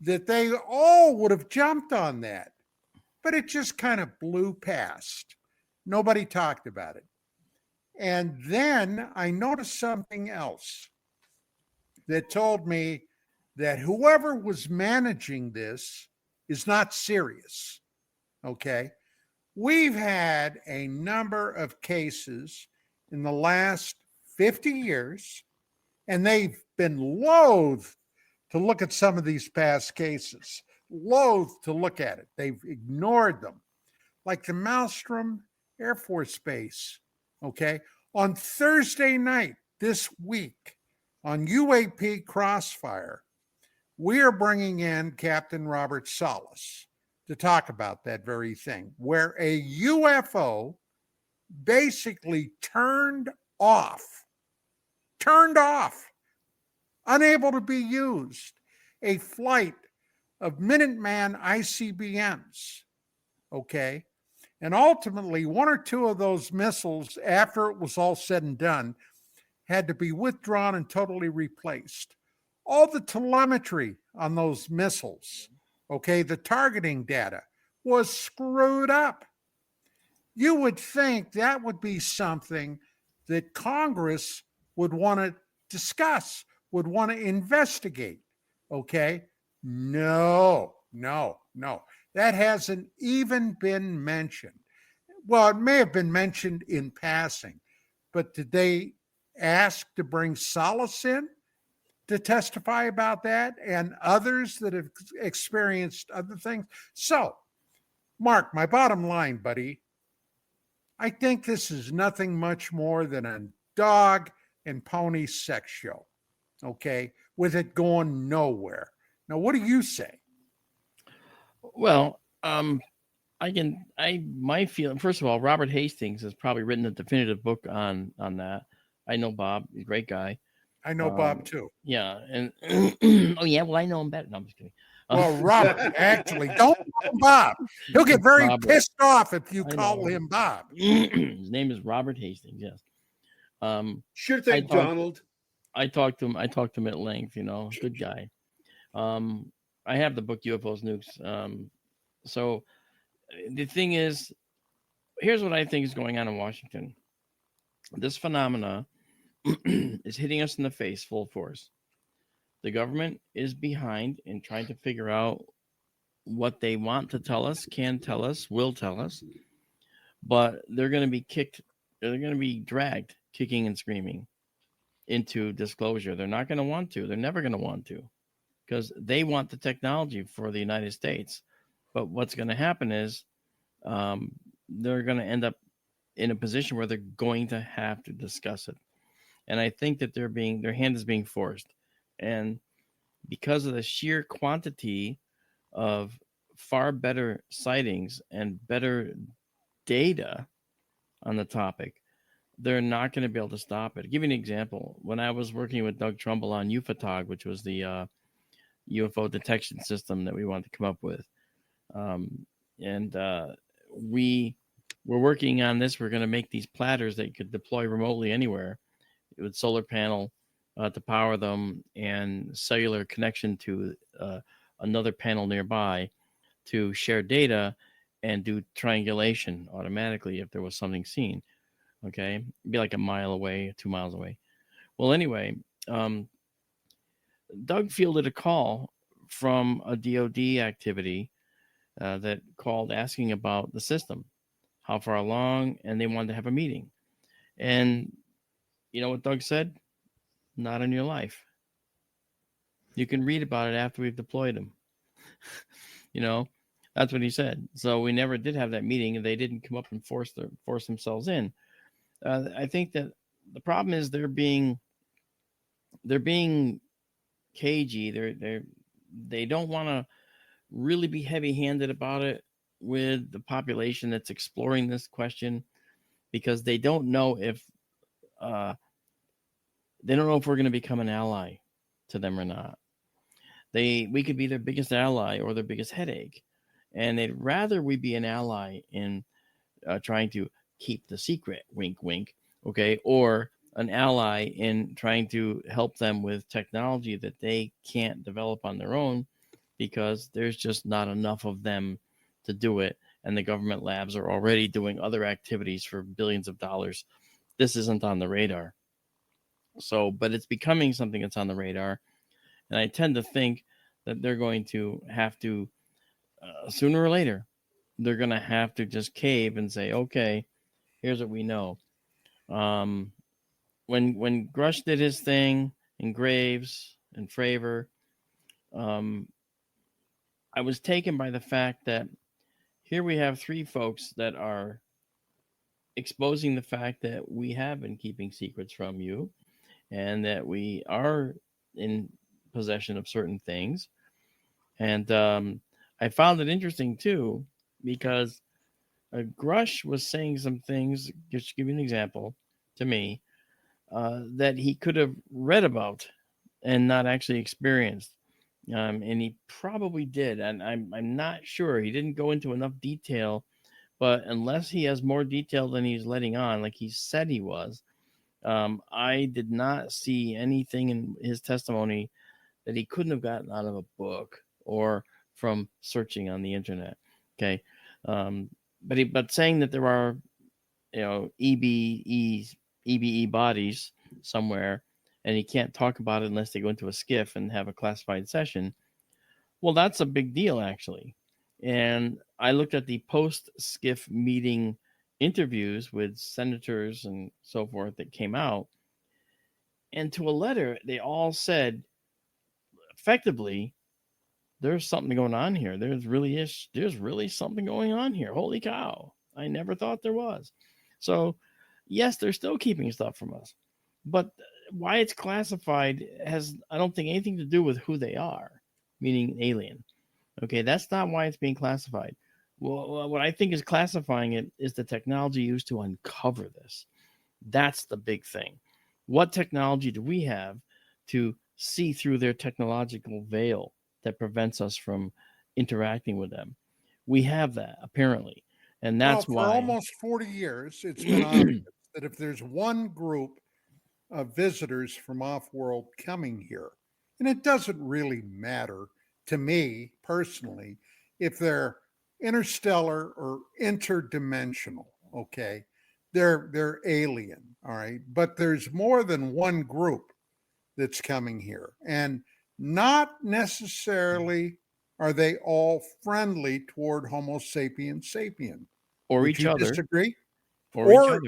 that they all would have jumped on that, but it just kind of blew past. Nobody talked about it. And then I noticed something else that told me that whoever was managing this is not serious, okay? We've had a number of cases in the last 50 years, and they've been loath to look at some of these past cases, loath to look at it. They've ignored them, like the Maelstrom Air Force Base, okay? On Thursday night this week, on UAP Crossfire, we are bringing in Captain Robert Salas to talk about that very thing, where a UFO basically turned off, unable to be used, a flight of Minuteman ICBMs, okay? And ultimately, one or two of those missiles, after it was all said and done, had to be withdrawn and totally replaced. All the telemetry on those missiles, okay, the targeting data was screwed up. You would think that would be something that Congress would want to discuss, would want to investigate, okay? No. That hasn't even been mentioned. Well, it may have been mentioned in passing, but did they ask to bring Solace in to testify about that and others that have experienced other things? So, Mark, my bottom line, buddy, I think this is nothing much more than a dog and pony sex show, okay, with it going nowhere. Now, what do you say? Well, my feeling, first of all, Robert Hastings has probably written a definitive book on that. I know Bob, he's a great guy. I know Bob too. Yeah, and oh yeah, well I know him better. No, I'm just kidding. Well, Robert, actually, don't call him Bob. He'll get very pissed off if you call him Bob. His name is Robert Hastings. Yes. Sure thing, Donald. I talked to him at length. Good guy. I have the book UFOs Nukes. So the thing is, here's what I think is going on in Washington. This phenomena is hitting us in the face full force. The government is behind in trying to figure out what they want to tell us, can tell us, will tell us, but they're going to be dragged kicking and screaming into disclosure. They're not going to want to. They're never going to want to, because they want the technology for the United States. But what's going to happen is they're going to end up in a position where they're going to have to discuss it. And I think that their hand is being forced. And because of the sheer quantity of far better sightings and better data on the topic, they're not going to be able to stop it. I'll give you an example. When I was working with Doug Trumbull on UFOTOG, which was the UFO detection system that we wanted to come up with, we were working on this. We're going to make these platters that you could deploy remotely anywhere with solar panel to power them and cellular connection to another panel nearby to share data and do triangulation automatically if there was something seen. Okay, it'd be like a mile away, 2 miles away. Well, anyway, Doug fielded a call from a DOD activity that called asking about the system, how far along, and they wanted to have a meeting. And you know what Doug said? Not in your life. You can read about it after we've deployed them. That's what he said. So we never did have that meeting, and they didn't come up and force themselves in. I think that the problem is they're being cagey. They don't want to really be heavy-handed about it with the population that's exploring this question, because they don't know if we're going to become an ally to them or not. We could be their biggest ally or their biggest headache, and they'd rather we be an ally in trying to keep the secret, wink, wink, okay, or an ally in trying to help them with technology that they can't develop on their own because there's just not enough of them to do it, and the government labs are already doing other activities for billions of dollars. This isn't on the radar. So, but it's becoming something that's on the radar, and I tend to think that they're going to have to, sooner or later, they're going to have to just cave and say, okay, here's what we know. When Grush did his thing, and Graves and Fravor, I was taken by the fact that here we have three folks that are exposing the fact that we have been keeping secrets from you, and that we are in possession of certain things. And I found it interesting too, because Grush was saying some things, just to give you an example, to me, that he could have read about and not actually experienced. And he probably did. And I'm not sure. He didn't go into enough detail, but unless he has more detail than he's letting on, like he said he was, I did not see anything in his testimony that he couldn't have gotten out of a book or from searching on the internet. Okay. But saying that there are, EBE bodies somewhere, and he can't talk about it unless they go into a skiff and have a classified session. Well, that's a big deal, actually. And I looked at the post-skiff meeting interviews with senators and so forth that came out, and to a letter, they all said, effectively, there's something going on here. There's really something going on here. Holy cow. I never thought there was. So, yes, they're still keeping stuff from us. But why it's classified has, I don't think, anything to do with who they are, meaning alien. Okay, that's not why it's being classified. Well, what I think is classifying it is the technology used to uncover this. That's the big thing. What technology do we have to see through their technological veil that prevents us from interacting with them? We have that, apparently. And that's why for almost 40 years, it's been obvious that if there's one group of visitors from off-world coming here, and it doesn't really matter to me personally if they're interstellar or interdimensional, okay, they're alien, all right, but there's more than one group that's coming here, and not necessarily are they all friendly toward Homo sapiens sapien. Or Would each you other. disagree? Or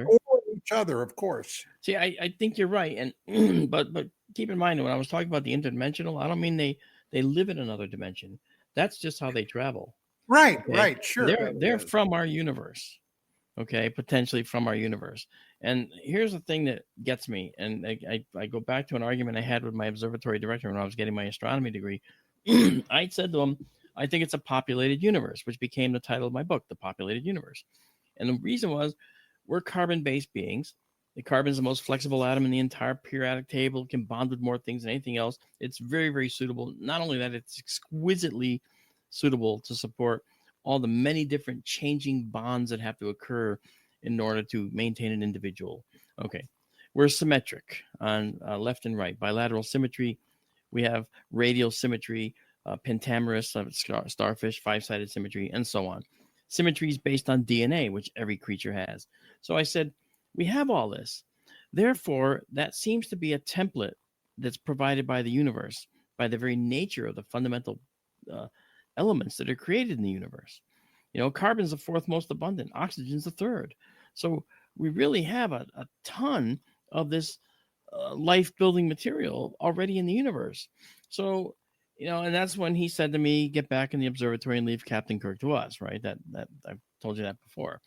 each other, of course. See, I think you're right, and but keep in mind, when I was talking about the interdimensional, I don't mean they live in another dimension. That's just how they travel. Right, Okay? right, sure. They're from our universe, okay, potentially from our universe. And here's the thing that gets me, and I go back to an argument I had with my observatory director when I was getting my astronomy degree. I said to him, I think it's a populated universe, which became the title of my book, The Populated Universe. And the reason was, we're carbon-based beings. The carbon is the most flexible atom in the entire periodic table. It can bond with more things than anything else. It's very, very suitable. Not only that, it's exquisitely suitable to support all the many different changing bonds that have to occur in order to maintain an individual. Okay, we're symmetric on left and right, bilateral symmetry. We have radial symmetry, pentamerous, starfish, five-sided symmetry, and so on. Symmetry is based on DNA, which every creature has. So I said, we have all this. Therefore, that seems to be a template that's provided by the universe, by the very nature of the fundamental elements that are created in the universe. Carbon is the fourth most abundant. Oxygen is the third. So we really have a ton of this life-building material already in the universe. So, and that's when he said to me, get back in the observatory and leave Captain Kirk to us, right? That I've told you that before,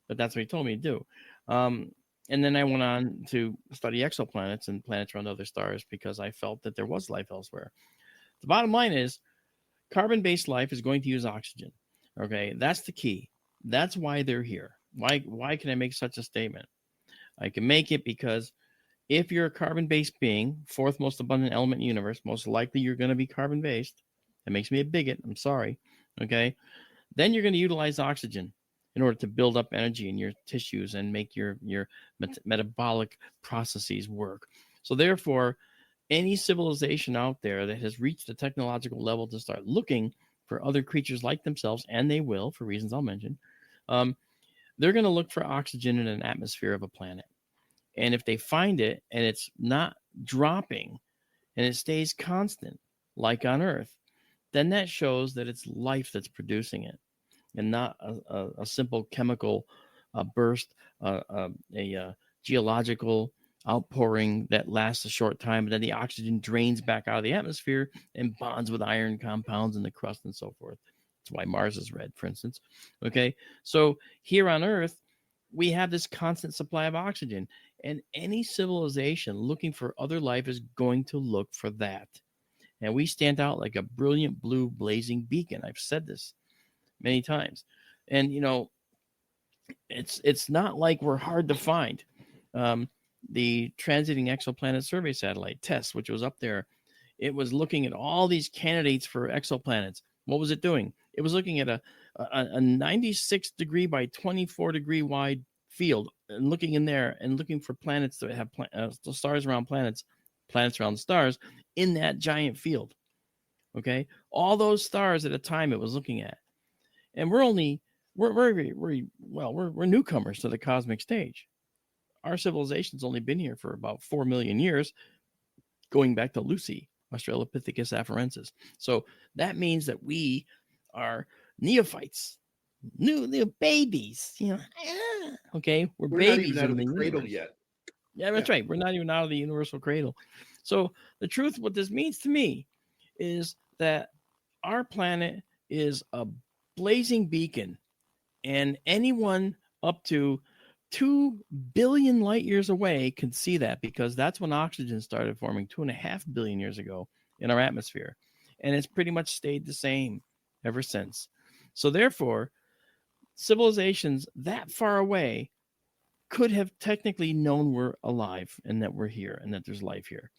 but that's what he told me to do. And then I went on to study exoplanets and planets around other stars because I felt that there was life elsewhere. The bottom line is carbon-based life is going to use oxygen. Okay, that's the key. That's why they're here. Why can I make such a statement? I can make it because if you're a carbon-based being, fourth most abundant element in the universe, most likely you're going to be carbon-based. That makes me a bigot. I'm sorry. Okay, then you're going to utilize oxygen in order to build up energy in your tissues and make your metabolic processes work. So therefore, any civilization out there that has reached a technological level to start looking for other creatures like themselves, and they will, for reasons I'll mention, they're going to look for oxygen in an atmosphere of a planet. And if they find it and it's not dropping and it stays constant, like on Earth, then that shows that it's life that's producing it and not a simple chemical burst, a geological outpouring that lasts a short time, and then the oxygen drains back out of the atmosphere and bonds with iron compounds in the crust and so forth. That's why Mars is red, for instance. Okay, so here on Earth, we have this constant supply of oxygen, and any civilization looking for other life is going to look for that. And we stand out like a brilliant blue blazing beacon. I've said this many times. And, it's not like we're hard to find. The Transiting Exoplanet Survey Satellite, TESS, which was up there, it was looking at all these candidates for exoplanets. What was it doing? It was looking at a 96 degree by 24 degree wide field and looking in there and looking for planets that have stars around planets around the stars in that giant field. Okay, all those stars at a time it was looking at, and we're newcomers to the cosmic stage. Our civilization's only been here for about 4 million years, going back to Lucy, Australopithecus afarensis. So that means that we are neophytes, new babies. Okay, we're babies not even out in of the cradle universe. yet. Yeah, that's right. We're not even out of the universal cradle. So the truth, what this means to me, is that our planet is a blazing beacon, and anyone up to 2 billion light years away can see that, because that's when oxygen started forming 2.5 billion years ago in our atmosphere. And it's pretty much stayed the same ever since. So therefore, civilizations that far away could have technically known we're alive and that we're here and that there's life here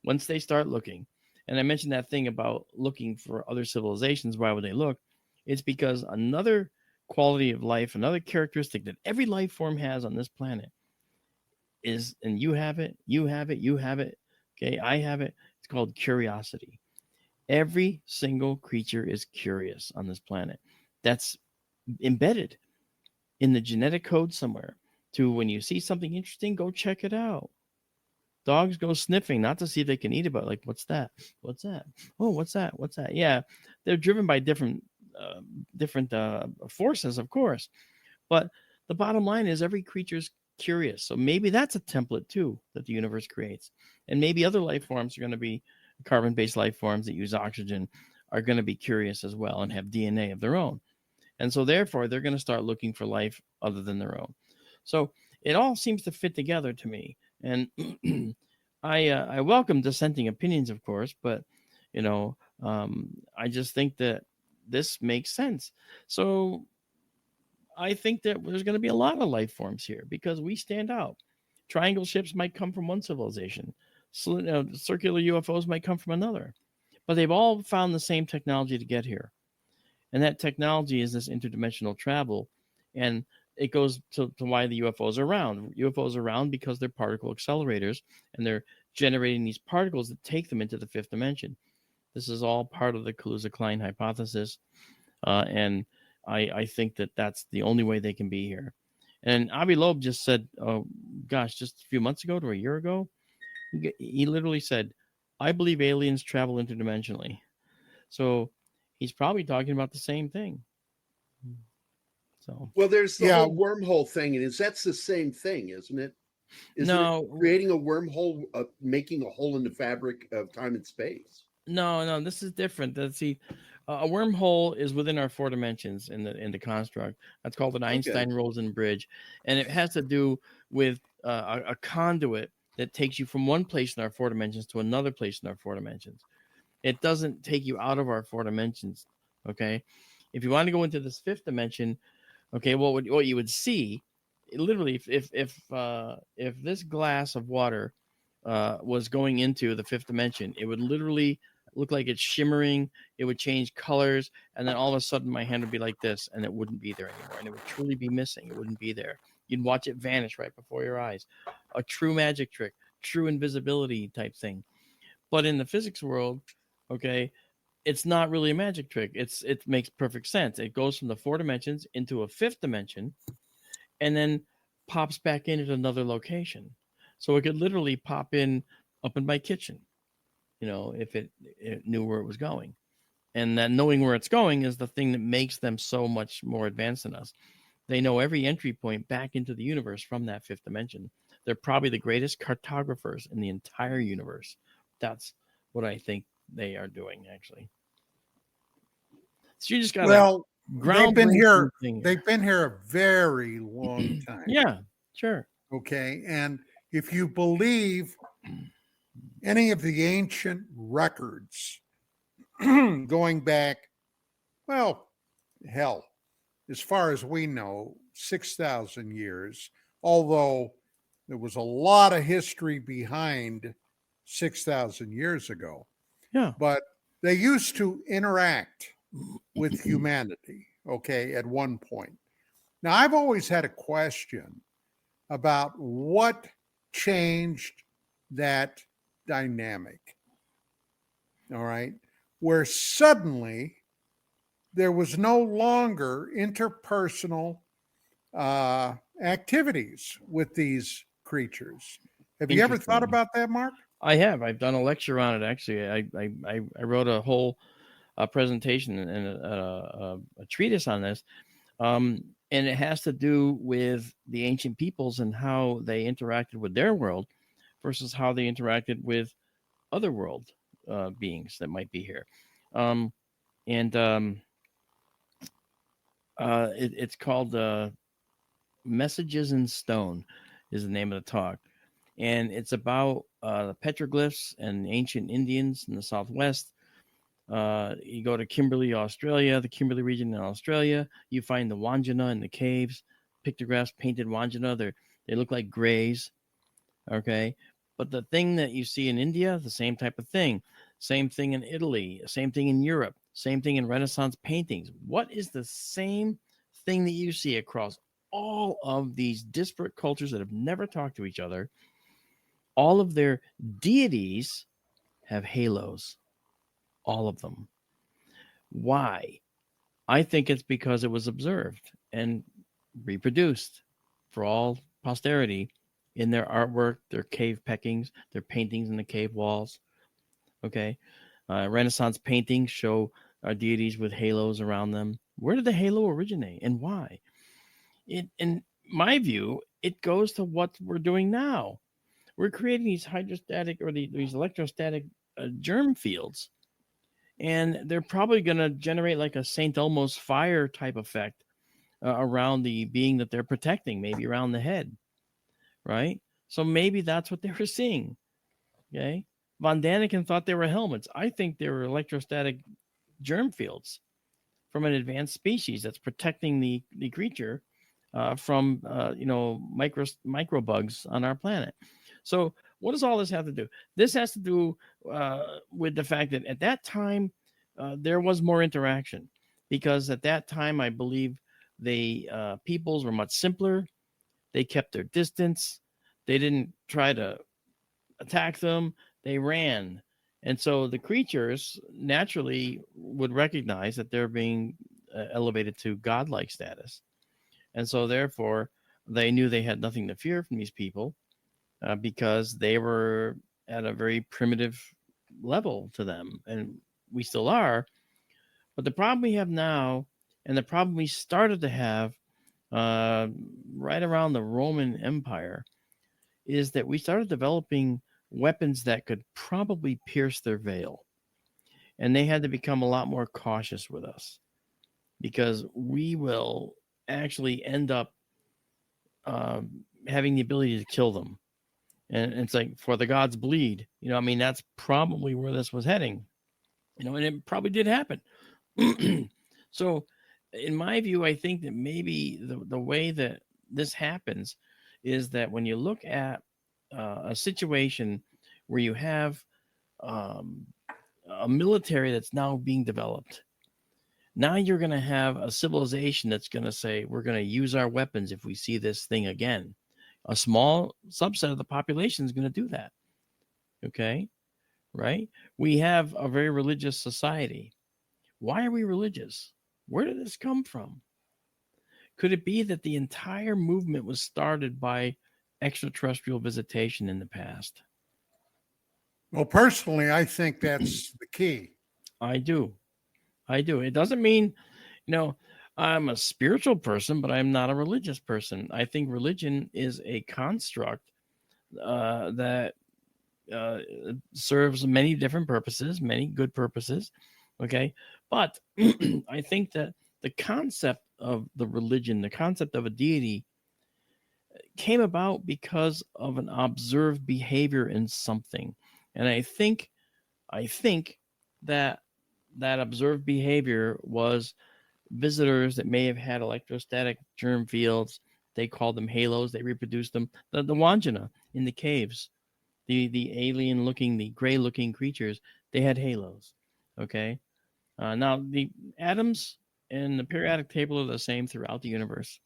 once they start looking. And I mentioned that thing about looking for other civilizations. Why would they look? It's because another quality of life, another characteristic that every life form has on this planet is, and you have it, okay, I have it, it's called curiosity. Every single creature is curious on this planet. That's embedded in the genetic code somewhere, to when you see something interesting, go check it out. Dogs go sniffing, not to see if they can eat it, but like, what's that? What's that? Oh, what's that? What's that? Yeah, they're driven by different forces, of course. But the bottom line is every creature's curious. So maybe that's a template too that the universe creates. And maybe other life forms are going to be carbon-based life forms that use oxygen are going to be curious as well and have DNA of their own. And so therefore, they're going to start looking for life other than their own. So it all seems to fit together to me. And I welcome dissenting opinions, of course, but, I just think that this makes sense. So I think that there's going to be a lot of life forms here because we stand out. Triangle ships might come from one civilization. Circular UFOs might come from another. But they've all found the same technology to get here. And that technology is this interdimensional travel. And it goes to why the UFOs are around. UFOs are around because they're particle accelerators, and they're generating these particles that take them into the fifth dimension. This is all part of the Kaluza-Klein hypothesis. And I think that that's the only way they can be here. And Avi Loeb just said, just a few months ago to a year ago, he literally said, I believe aliens travel interdimensionally. So he's probably talking about the same thing. So, well, there's the whole wormhole thing, and that's the same thing, isn't it? Isn't No, it creating a wormhole, making a hole in the fabric of time and space? no, this is different. See, a wormhole is within our four dimensions in the construct. That's called an Einstein-Rosen bridge, and it has to do with a conduit that takes you from one place in our four dimensions to another place in our four dimensions. It doesn't take you out of our four dimensions. Okay, if you want to go into this fifth dimension, okay, what you would see, literally, if this glass of water was going into the fifth dimension, it would literally look like it's shimmering. It would change colors, and then all of a sudden my hand would be like this, and it wouldn't be there anymore, and it would truly be missing. It wouldn't be there. You'd watch it vanish right before your eyes. A true magic trick, true invisibility type thing. But in the physics world, okay, it's not really a magic trick. It makes perfect sense. It goes from the four dimensions into a fifth dimension, and then pops back in at another location. So it could literally pop in up in my kitchen, if it knew where it was going. And that knowing where it's going is the thing that makes them so much more advanced than us. They know every entry point back into the universe from that fifth dimension. They're probably the greatest cartographers in the entire universe. That's what I think they are doing, actually. So you just got they've been here. They've been here a very long time. Yeah, sure. Okay, and if you believe any of the ancient records going back, well, hell, as far as we know, 6,000 years, although there was a lot of history behind 6,000 years ago. Yeah. But they used to interact with humanity, okay, at one point. Now, I've always had a question about what changed that dynamic, all right, where suddenly there was no longer interpersonal activities with these creatures. Have you ever thought about that, Mark? I have. I've done a lecture on it, actually. I wrote a whole presentation and a treatise on this. And it has to do with the ancient peoples and how they interacted with their world versus how they interacted with other world beings that might be here. It's called Messages in Stone is the name of the talk. And it's about the petroglyphs and ancient Indians in the Southwest. You go to Kimberley, Australia, the Kimberley region in Australia. You find the Wandjina in the caves, pictographs, painted Wandjina. They look like grays, okay? But the thing that you see in India, the same type of thing. Same thing in Italy, same thing in Europe, same thing in Renaissance paintings. What is the same thing that you see across all of these disparate cultures that have never talked to each other? All of their deities have halos. All of them. Why? I think it's because it was observed and reproduced for all posterity in their artwork, their cave peckings, their paintings in the cave walls. Okay. Renaissance paintings show our deities with halos around them. Where did the halo originate and why? In my view, it goes to what we're doing now. We're creating these hydrostatic or these electrostatic germ fields. And they're probably going to generate like a St. Elmo's fire type effect around the being that they're protecting, maybe around the head, right? So maybe that's what they were seeing, okay? Von Daniken thought they were helmets. I think they were electrostatic germ fields from an advanced species that's protecting the creature from, microbugs on our planet. So what does all this have to do? This has to do with the fact that at that time, there was more interaction because at that time, I believe the peoples were much simpler. They kept their distance. They didn't try to attack them. They ran. And so the creatures naturally would recognize that they're being elevated to godlike status. And so therefore, they knew they had nothing to fear from these people. Because they were at a very primitive level to them, and we still are. But the problem we have now, and the problem we started to have right around the Roman Empire, is that we started developing weapons that could probably pierce their veil. And they had to become a lot more cautious with us, because we will actually end up having the ability to kill them. And it's like, for the gods bleed. I mean, that's probably where this was heading. And it probably did happen. So in my view, I think that maybe the way that this happens is that when you look at a situation where you have a military that's now being developed, now you're going to have a civilization that's going to say, we're going to use our weapons if we see this thing again. A small subset of the population is going to do that. Okay? Right? We have a very religious society. Why are we religious? Where did this come from? Could it be that the entire movement was started by extraterrestrial visitation in the past? Well, personally, I think that's the key. I do. It doesn't mean, I'm a spiritual person, but I'm not a religious person. I think religion is a construct that serves many different purposes, many good purposes. Okay. But I think that the concept of the religion, the concept of a deity, came about because of an observed behavior in something. And I think that observed behavior was visitors that may have had electrostatic germ fields. They called them halos. They reproduced them. The Wandjina in the caves, the alien looking, the gray looking creatures, they had halos. Okay. Now the atoms and the periodic table are the same throughout the universe.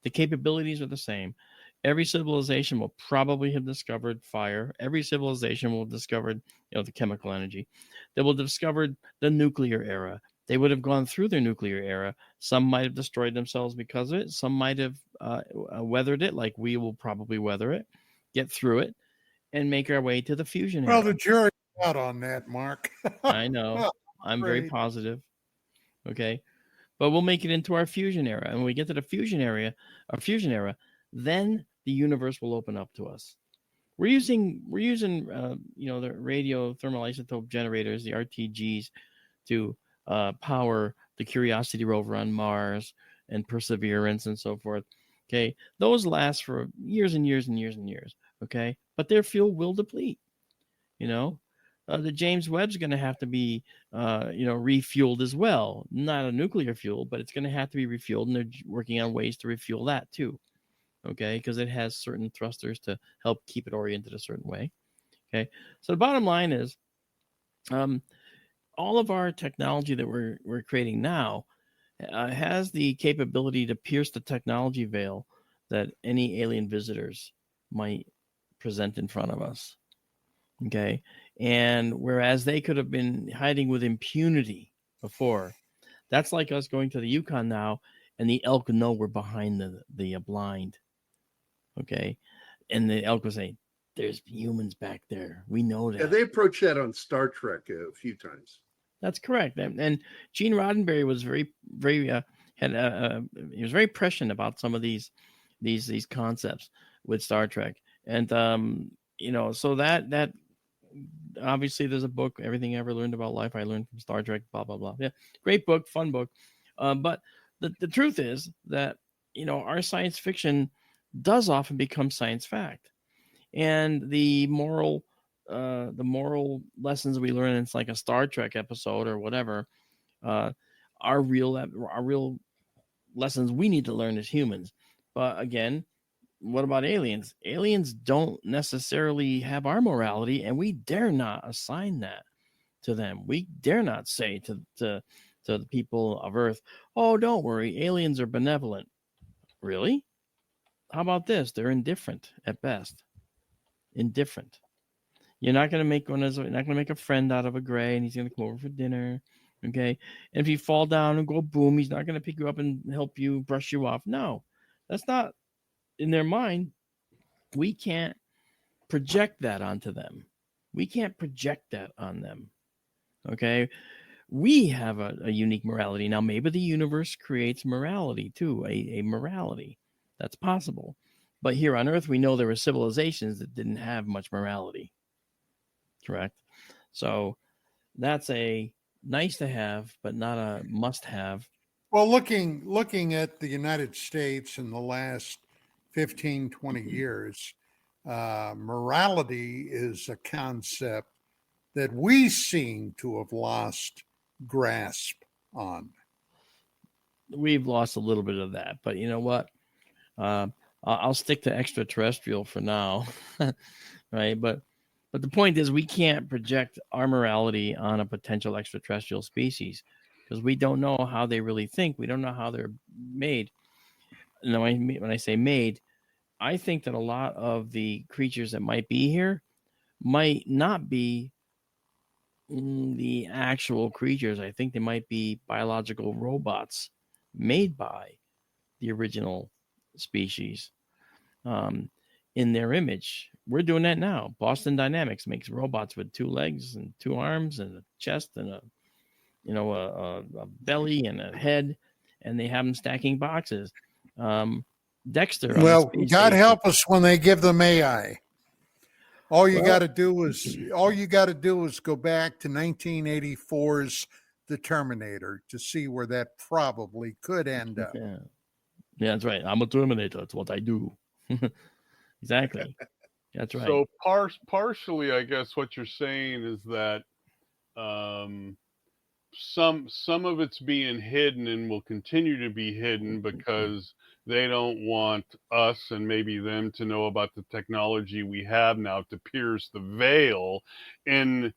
The capabilities are the same. Every civilization will probably have discovered fire. Every civilization will have discovered, the chemical energy. They will have discovered the nuclear era. They would have gone through their nuclear era. Some might have destroyed themselves because of it. Some might have weathered it, like we will probably weather it, get through it, and make our way to the fusion era. Well, the jury's out on that, Mark. I know. I'm very positive. Okay. But we'll make it into our fusion era. And when we get to the fusion era, then the universe will open up to us. We're using the radio thermal isotope generators, the RTGs, to power the Curiosity rover on Mars and Perseverance and so forth. Okay. Those last for years and years and years and years. Okay. But their fuel will deplete. The James Webb's going to have to be, refueled as well. Not a nuclear fuel, but it's going to have to be refueled, and they're working on ways to refuel that too. Okay, because it has certain thrusters to help keep it oriented a certain way. Okay, so the bottom line is, all of our technology that we're creating now has the capability to pierce the technology veil that any alien visitors might present in front of us. Okay. And whereas they could have been hiding with impunity before, that's like us going to the Yukon now and the elk know we're behind the blind. Okay. And the elk will say, there's humans back there. We know that. Yeah, they approached that on Star Trek a few times. That's correct. And Gene Roddenberry was very, very, he was very prescient about some of these concepts with Star Trek. And, so that obviously there's a book, Everything I Ever Learned About Life I Learned from Star Trek, blah, blah, blah. Yeah. Great book, fun book. But the truth is that, our science fiction does often become science fact. And the moral lessons we learn, it's like a Star Trek episode or whatever, are real lessons we need to learn as humans. But again, what about aliens? Aliens don't necessarily have our morality, and we dare not assign that to them. We dare not say to the people of Earth, oh, don't worry, aliens are benevolent. Really? How about this? They're indifferent at best. Indifferent. You're not going to make a friend out of a gray, and he's going to come over for dinner. Okay. And if you fall down and go boom, he's not going to pick you up and help you brush you off. No, that's not in their mind. We can't project that onto them. We can't project that on them. Okay. We have a unique morality. Now, maybe the universe creates morality too, a morality. That's possible. But here on Earth, we know there were civilizations that didn't have much morality. Correct? So that's a nice to have, but not a must have. Well, looking at the United States in the last 15, 20 years, morality is a concept that we seem to have lost grasp on. We've lost a little bit of that, but you know what? I'll stick to extraterrestrial for now, right? But the point is, we can't project our morality on a potential extraterrestrial species because we don't know how they really think. We don't know how they're made. Now, when I say made, I think that a lot of the creatures that might be here might not be the actual creatures. I think they might be biological robots made by the original species in their image. We're doing that now. Boston Dynamics makes robots with 2 legs and 2 arms and a chest and a belly and a head, and they have them stacking boxes. Dexter. Well, God help us when they give them AI. All you got to do is go back to 1984's The Terminator to see where that probably could end up. Yeah, that's right. I'm a Terminator. That's what I do. Exactly. That's right. So partially, I guess what you're saying is that some of it's being hidden and will continue to be hidden because they don't want us and maybe them to know about the technology we have now to pierce the veil. In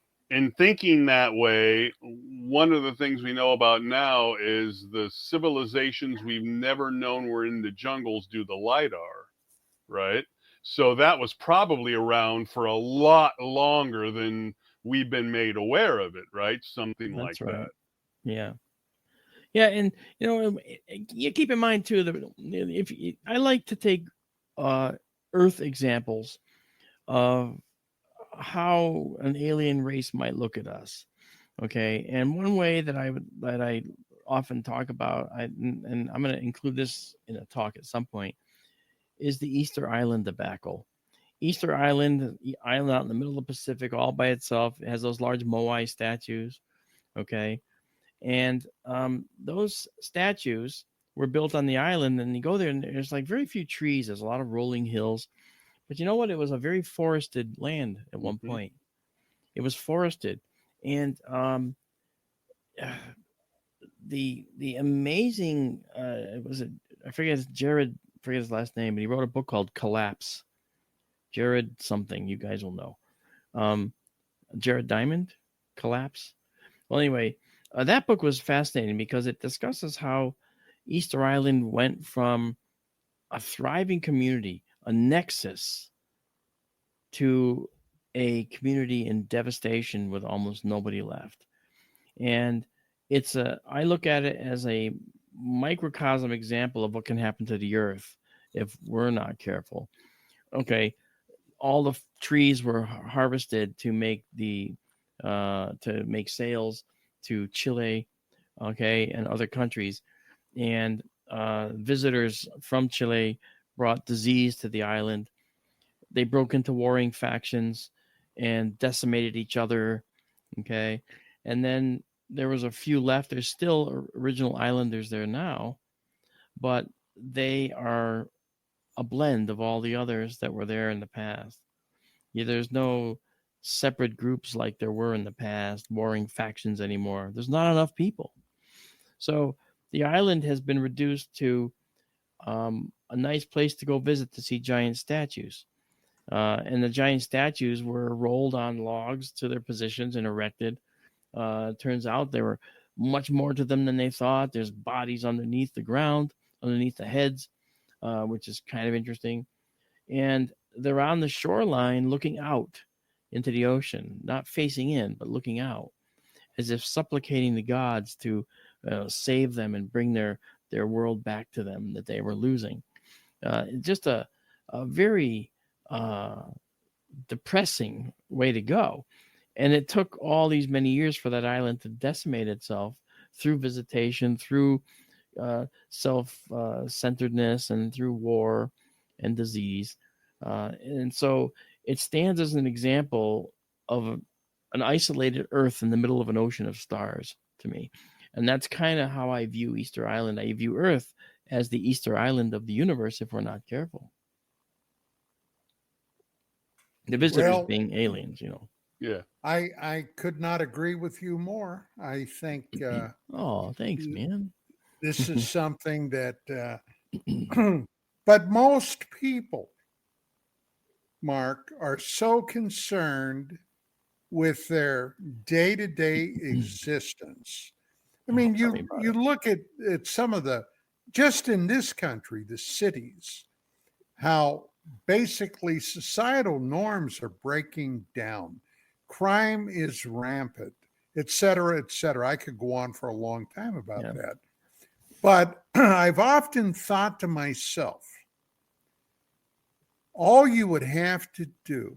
thinking that way, one of the things we know about now is the civilizations we've never known were in the jungles do the LiDAR, right? So that was probably around for a lot longer than we've been made aware of it, right? Something That's like right. that. Yeah. Yeah, and you keep in mind too that I like to take Earth examples of how an alien race might look at us. Okay, and one way that I often talk about, and I'm going to include this in a talk at some point, is the Easter Island debacle. Easter Island, the island out in the middle of the Pacific, all by itself, it has those large Moai statues. Okay. And those statues were built on the island, and you go there and there's like very few trees. There's a lot of rolling hills, but you know what? It was a very forested land at one point. It was forested. And the amazing, I forget his last name, but he wrote a book called Collapse. Jared something, you guys will know. Jared Diamond, Collapse. Well, anyway, that book was fascinating because it discusses how Easter Island went from a thriving community, a nexus, to a community in devastation with almost nobody left. And I look at it as a microcosm example of what can happen to the earth if we're not careful. Okay, all the trees were harvested to make sails to Chile, okay, and other countries. And visitors from Chile brought disease to the island. They broke into warring factions and decimated each other, okay? And then there was a few left. There's still original islanders there now, but they are a blend of all the others that were there in the past. Yeah, there's no separate groups like there were in the past, warring factions anymore. There's not enough people. So the island has been reduced to a nice place to go visit to see giant statues. And the giant statues were rolled on logs to their positions and erected. Turns out there were much more to them than they thought. There's bodies underneath the ground, underneath the heads, which is kind of interesting. And they're on the shoreline looking out into the ocean, not facing in, but looking out, as if supplicating the gods to save them and bring their world back to them that they were losing. Just a very depressing way to go. And it took all these many years for that island to decimate itself through visitation, through self-centeredness, and through war and disease. And so it stands as an example of an isolated Earth in the middle of an ocean of stars to me. And that's kind of how I view Easter Island. I view Earth as the Easter Island of the universe if we're not careful. The visitors being aliens, Yeah. I could not agree with you more. I think oh, thanks, man. This is something that but most people, Mark, are so concerned with their day-to-day existence. I mean, you look at some of the, just in this country, the cities, how basically societal norms are breaking down. Crime is rampant, et cetera, et cetera. I could go on for a long time about that. But I've often thought to myself, all you would have to do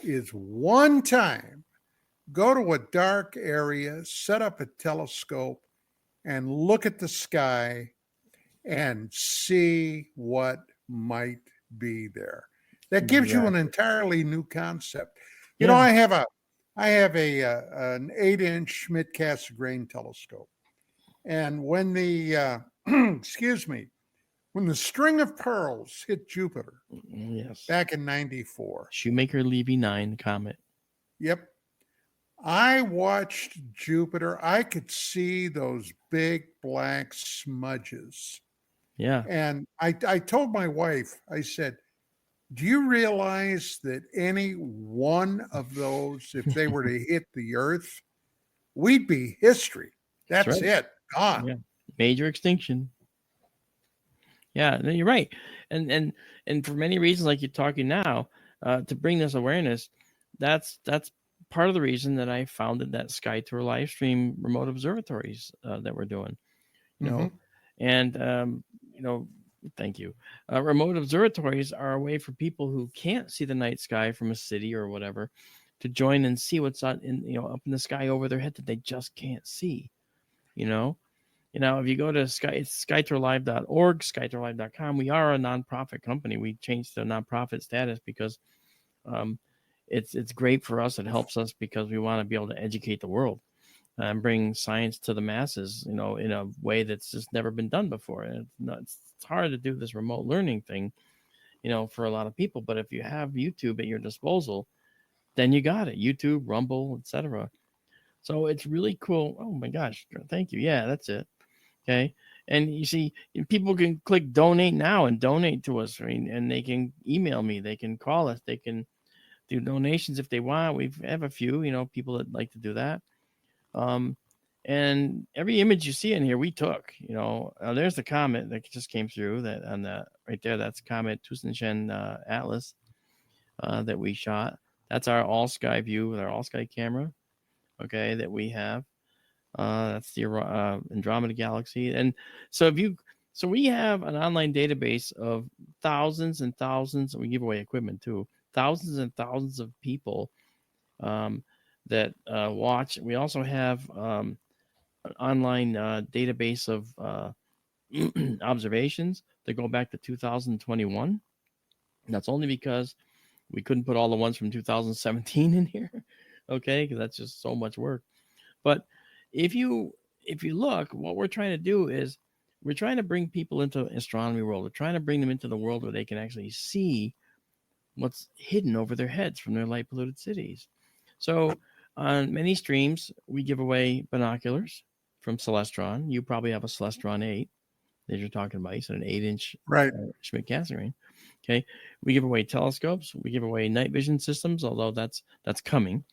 is one time go to a dark area, set up a telescope, and look at the sky and see what might be there. That gives you an entirely new concept. You know, I have an 8-inch Schmidt-Cassegrain telescope, and when the when the string of pearls hit Jupiter, back in '94, Shoemaker-Levy 9 comet. Yep. I watched Jupiter. I could see those big black smudges. Yeah. And I told my wife, I said, do you realize that any one of those, if they were to hit the Earth, we'd be history. That's right. it. Gone. Yeah. Major extinction. Yeah, you're right. And for many reasons, like you're talking now, to bring this awareness, that's part of the reason that I founded that SkyTour live stream remote observatories that we're doing. You know, and thank you. Remote observatories are a way for people who can't see the night sky from a city or whatever to join and see what's up in the sky over their head that they just can't see. If you go to it's skytourlive.org, skytourlive.com, we are a nonprofit company. We changed the nonprofit status because it's great for us. It helps us because we want to be able to educate the world and bring science to the masses, in a way that's just never been done before. And it's hard to do this remote learning thing, for a lot of people. But if you have YouTube at your disposal, then you got it. YouTube, Rumble, etc. So it's really cool. Oh my gosh. Thank you. Yeah, that's it. Okay. And you see, people can click donate now and donate to us. And they can email me. They can call us. They can do donations if they want. We have a few, people that like to do that. And every image you see in here, we took, there's the comet that just came through that on that right there. That's comet Tucson Atlas that we shot. That's our all sky view with our all sky camera. Okay. That we have. That's the Andromeda Galaxy. And so we have an online database of thousands and thousands. We give away equipment too. Thousands and thousands of people that watch. We also have an online database of observations that go back to 2021. And that's only because we couldn't put all the ones from 2017 in here. Okay, because that's just so much work. But if you look, what we're trying to do is we're trying to bring people into the astronomy world. We're trying to bring them into the world where they can actually see what's hidden over their heads from their light polluted cities. So on many streams, we give away binoculars from Celestron. You probably have a Celestron 8 that you're talking about. You said an 8-inch Schmidt-Cassegrain. Okay. We give away telescopes. We give away night vision systems, although that's coming.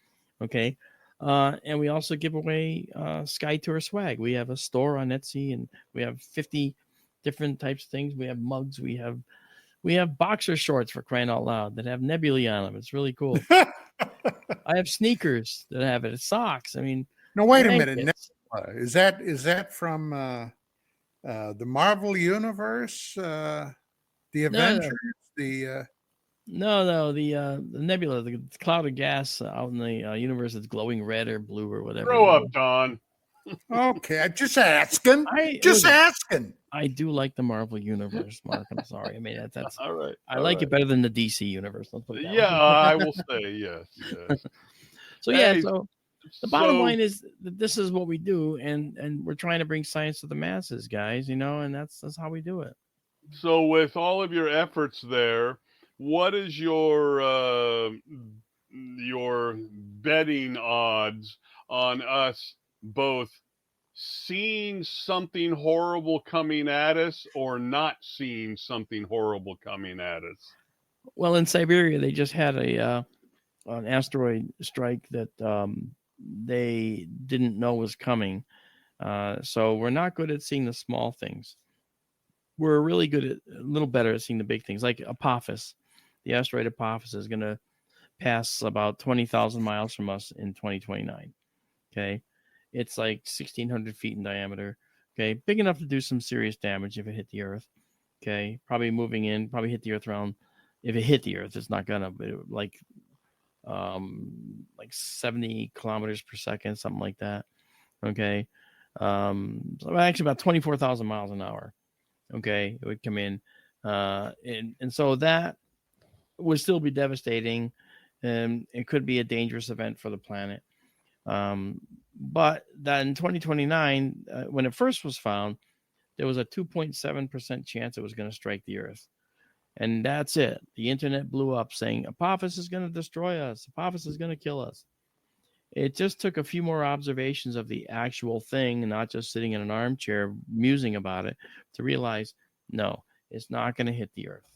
Okay. And we also give away SkyTour swag. We have a store on Etsy, and we have 50 different types of things. We have mugs. We have boxer shorts, for crying out loud, that have nebulae on them. It's really cool. I have sneakers that have it. Socks. I mean, no, wait a minute. Is that from the Marvel universe? The Avengers? No, the nebula, the cloud of gas out in the universe that's glowing red or blue or whatever. Grow up, Don. Okay, I'm just asking. Asking. I do like the Marvel universe, Mark. I'm sorry. I mean, that's all right. I like it better than the DC universe. Let's put it that way. I will say yes. So Hey, so the bottom line is that this is what we do, and we're trying to bring science to the masses, guys. And that's how we do it. So with all of your efforts there, what is your betting odds on us both seeing something horrible coming at us or not seeing something horrible coming at us? Well, in Siberia, they just had an asteroid strike that they didn't know was coming. So we're not good at seeing the small things. We're really good at a little better at seeing the big things, like Apophis. The asteroid Apophis is going to pass about 20,000 miles from us in 2029. Okay. It's like 1,600 feet in diameter. Okay. Big enough to do some serious damage if it hit the Earth. Okay. Probably hit the Earth around, if it hit the Earth, it's not going to, like 70 kilometers per second, something like that. Okay. So actually about 24,000 miles an hour. Okay. It would come in. And so that would still be devastating. And it could be a dangerous event for the planet. But that in 2029, when it first was found, there was a 2.7% chance it was going to strike the Earth. And that's it. The internet blew up saying Apophis is going to destroy us. Apophis is going to kill us. It just took a few more observations of the actual thing and not just sitting in an armchair musing about it to realize, no, it's not going to hit the Earth.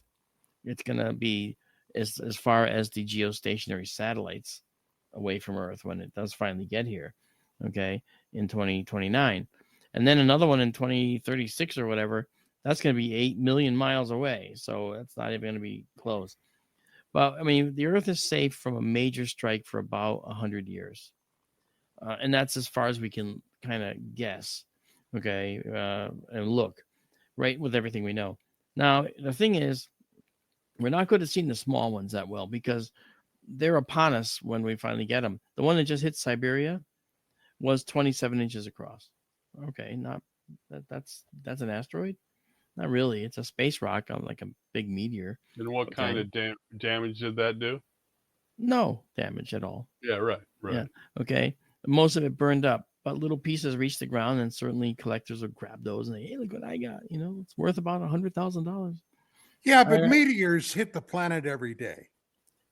It's going to be as far as the geostationary satellites away from Earth when it does finally get here, okay, in 2029. And then another one in 2036 or whatever, that's going to be 8 million miles away. So that's not even going to be close. But, I mean, the Earth is safe from a major strike for about 100 years. And that's as far as we can kind of guess, okay, and look, right, with everything we know. Now, the thing is, we're not good at seeing the small ones that well because they're upon us when we finally get them. The one that just hit Siberia was 27 inches across. Okay, that's an asteroid? Not really. It's a space rock on like a big meteor. And what kind of damage did that do? No damage at all. Yeah, right. Yeah, okay. Most of it burned up, but little pieces reached the ground, and certainly collectors would grab those and hey, look what I got. It's worth about $100,000. Yeah, but meteors hit the planet every day.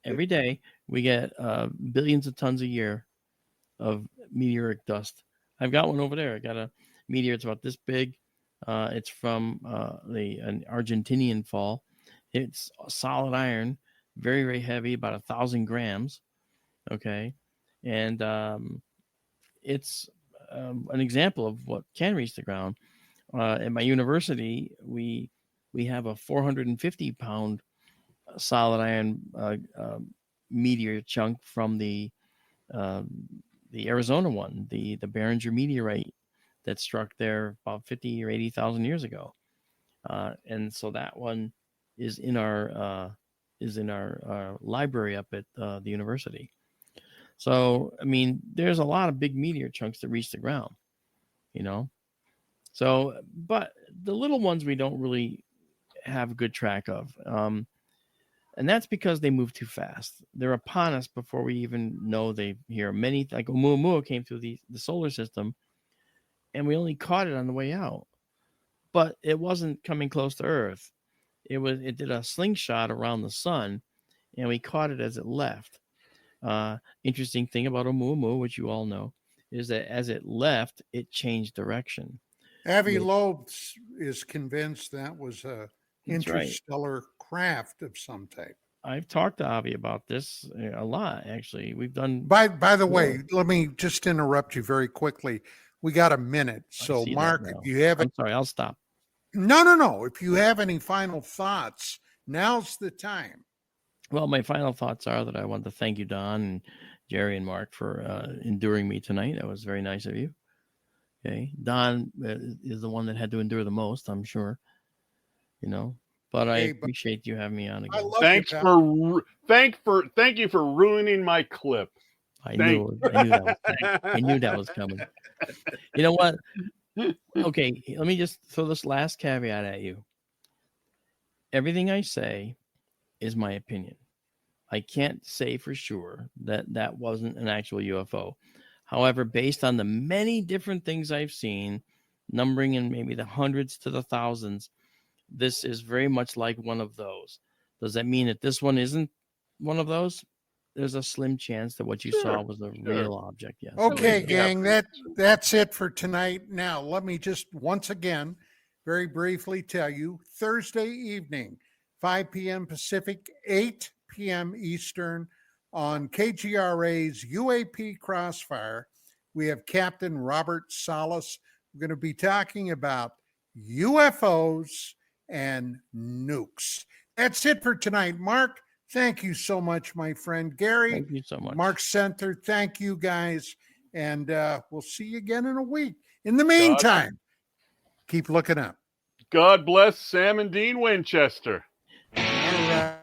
Every day we get billions of tons a year of meteoric dust. I've got one over there. I got a meteor. It's about this big. It's from an Argentinian fall. It's solid iron, very, very heavy, about 1,000 grams. Okay. And it's an example of what can reach the ground. At my university, we have a 450-pound solid iron meteor chunk from the Arizona one, the Barringer meteorite that struck there about 50 or 80,000 years ago. And so that one is in our library up at the university. So, I mean, there's a lot of big meteor chunks that reach the ground, So, but the little ones we don't really have good track of. And that's because they move too fast. They're upon us before we even know they're here. Many, like Oumuamua came through the solar system, and we only caught it on the way out. But it wasn't coming close to Earth. It did a slingshot around the sun, and we caught it as it left. Interesting thing about Oumuamua, which you all know, is that as it left, it changed direction. Avi Loeb is convinced that was a interstellar craft of some type. I've talked to Avi about this a lot, actually. We've done. By the way, let me just interrupt you very quickly. We got a minute, so Mark, if you have, I'm sorry, I'll stop. No. If you have any final thoughts, now's the time. Well, my final thoughts are that I want to thank you, Don and Jerry and Mark, for enduring me tonight. That was very nice of you. Okay, Don is the one that had to endure the most, I'm sure. But I appreciate you having me on again. Thank you for ruining my clip. I knew that was coming. I knew that was coming. You know what? Okay, let me just throw this last caveat at you. Everything I say is my opinion. I can't say for sure that wasn't an actual UFO. However, based on the many different things I've seen, numbering in maybe the hundreds to the thousands, this is very much like one of those. Does that mean that this one isn't one of those? There's a slim chance that what you saw was a real object. Yes. Okay, gang, that's it for tonight. Now, let me just once again very briefly tell you, Thursday evening, 5 p.m. Pacific, 8 p.m. Eastern, on KGRA's UAP Crossfire, we have Captain Robert Salas. We're going to be talking about UFOs and nukes. That's it for tonight. Mark, thank you so much, my friend. Gary, Thank you so much. Mark Center, thank you guys. And we'll see you again in a week. In the meantime, keep looking up. God bless Sam and Dean Winchester. All right.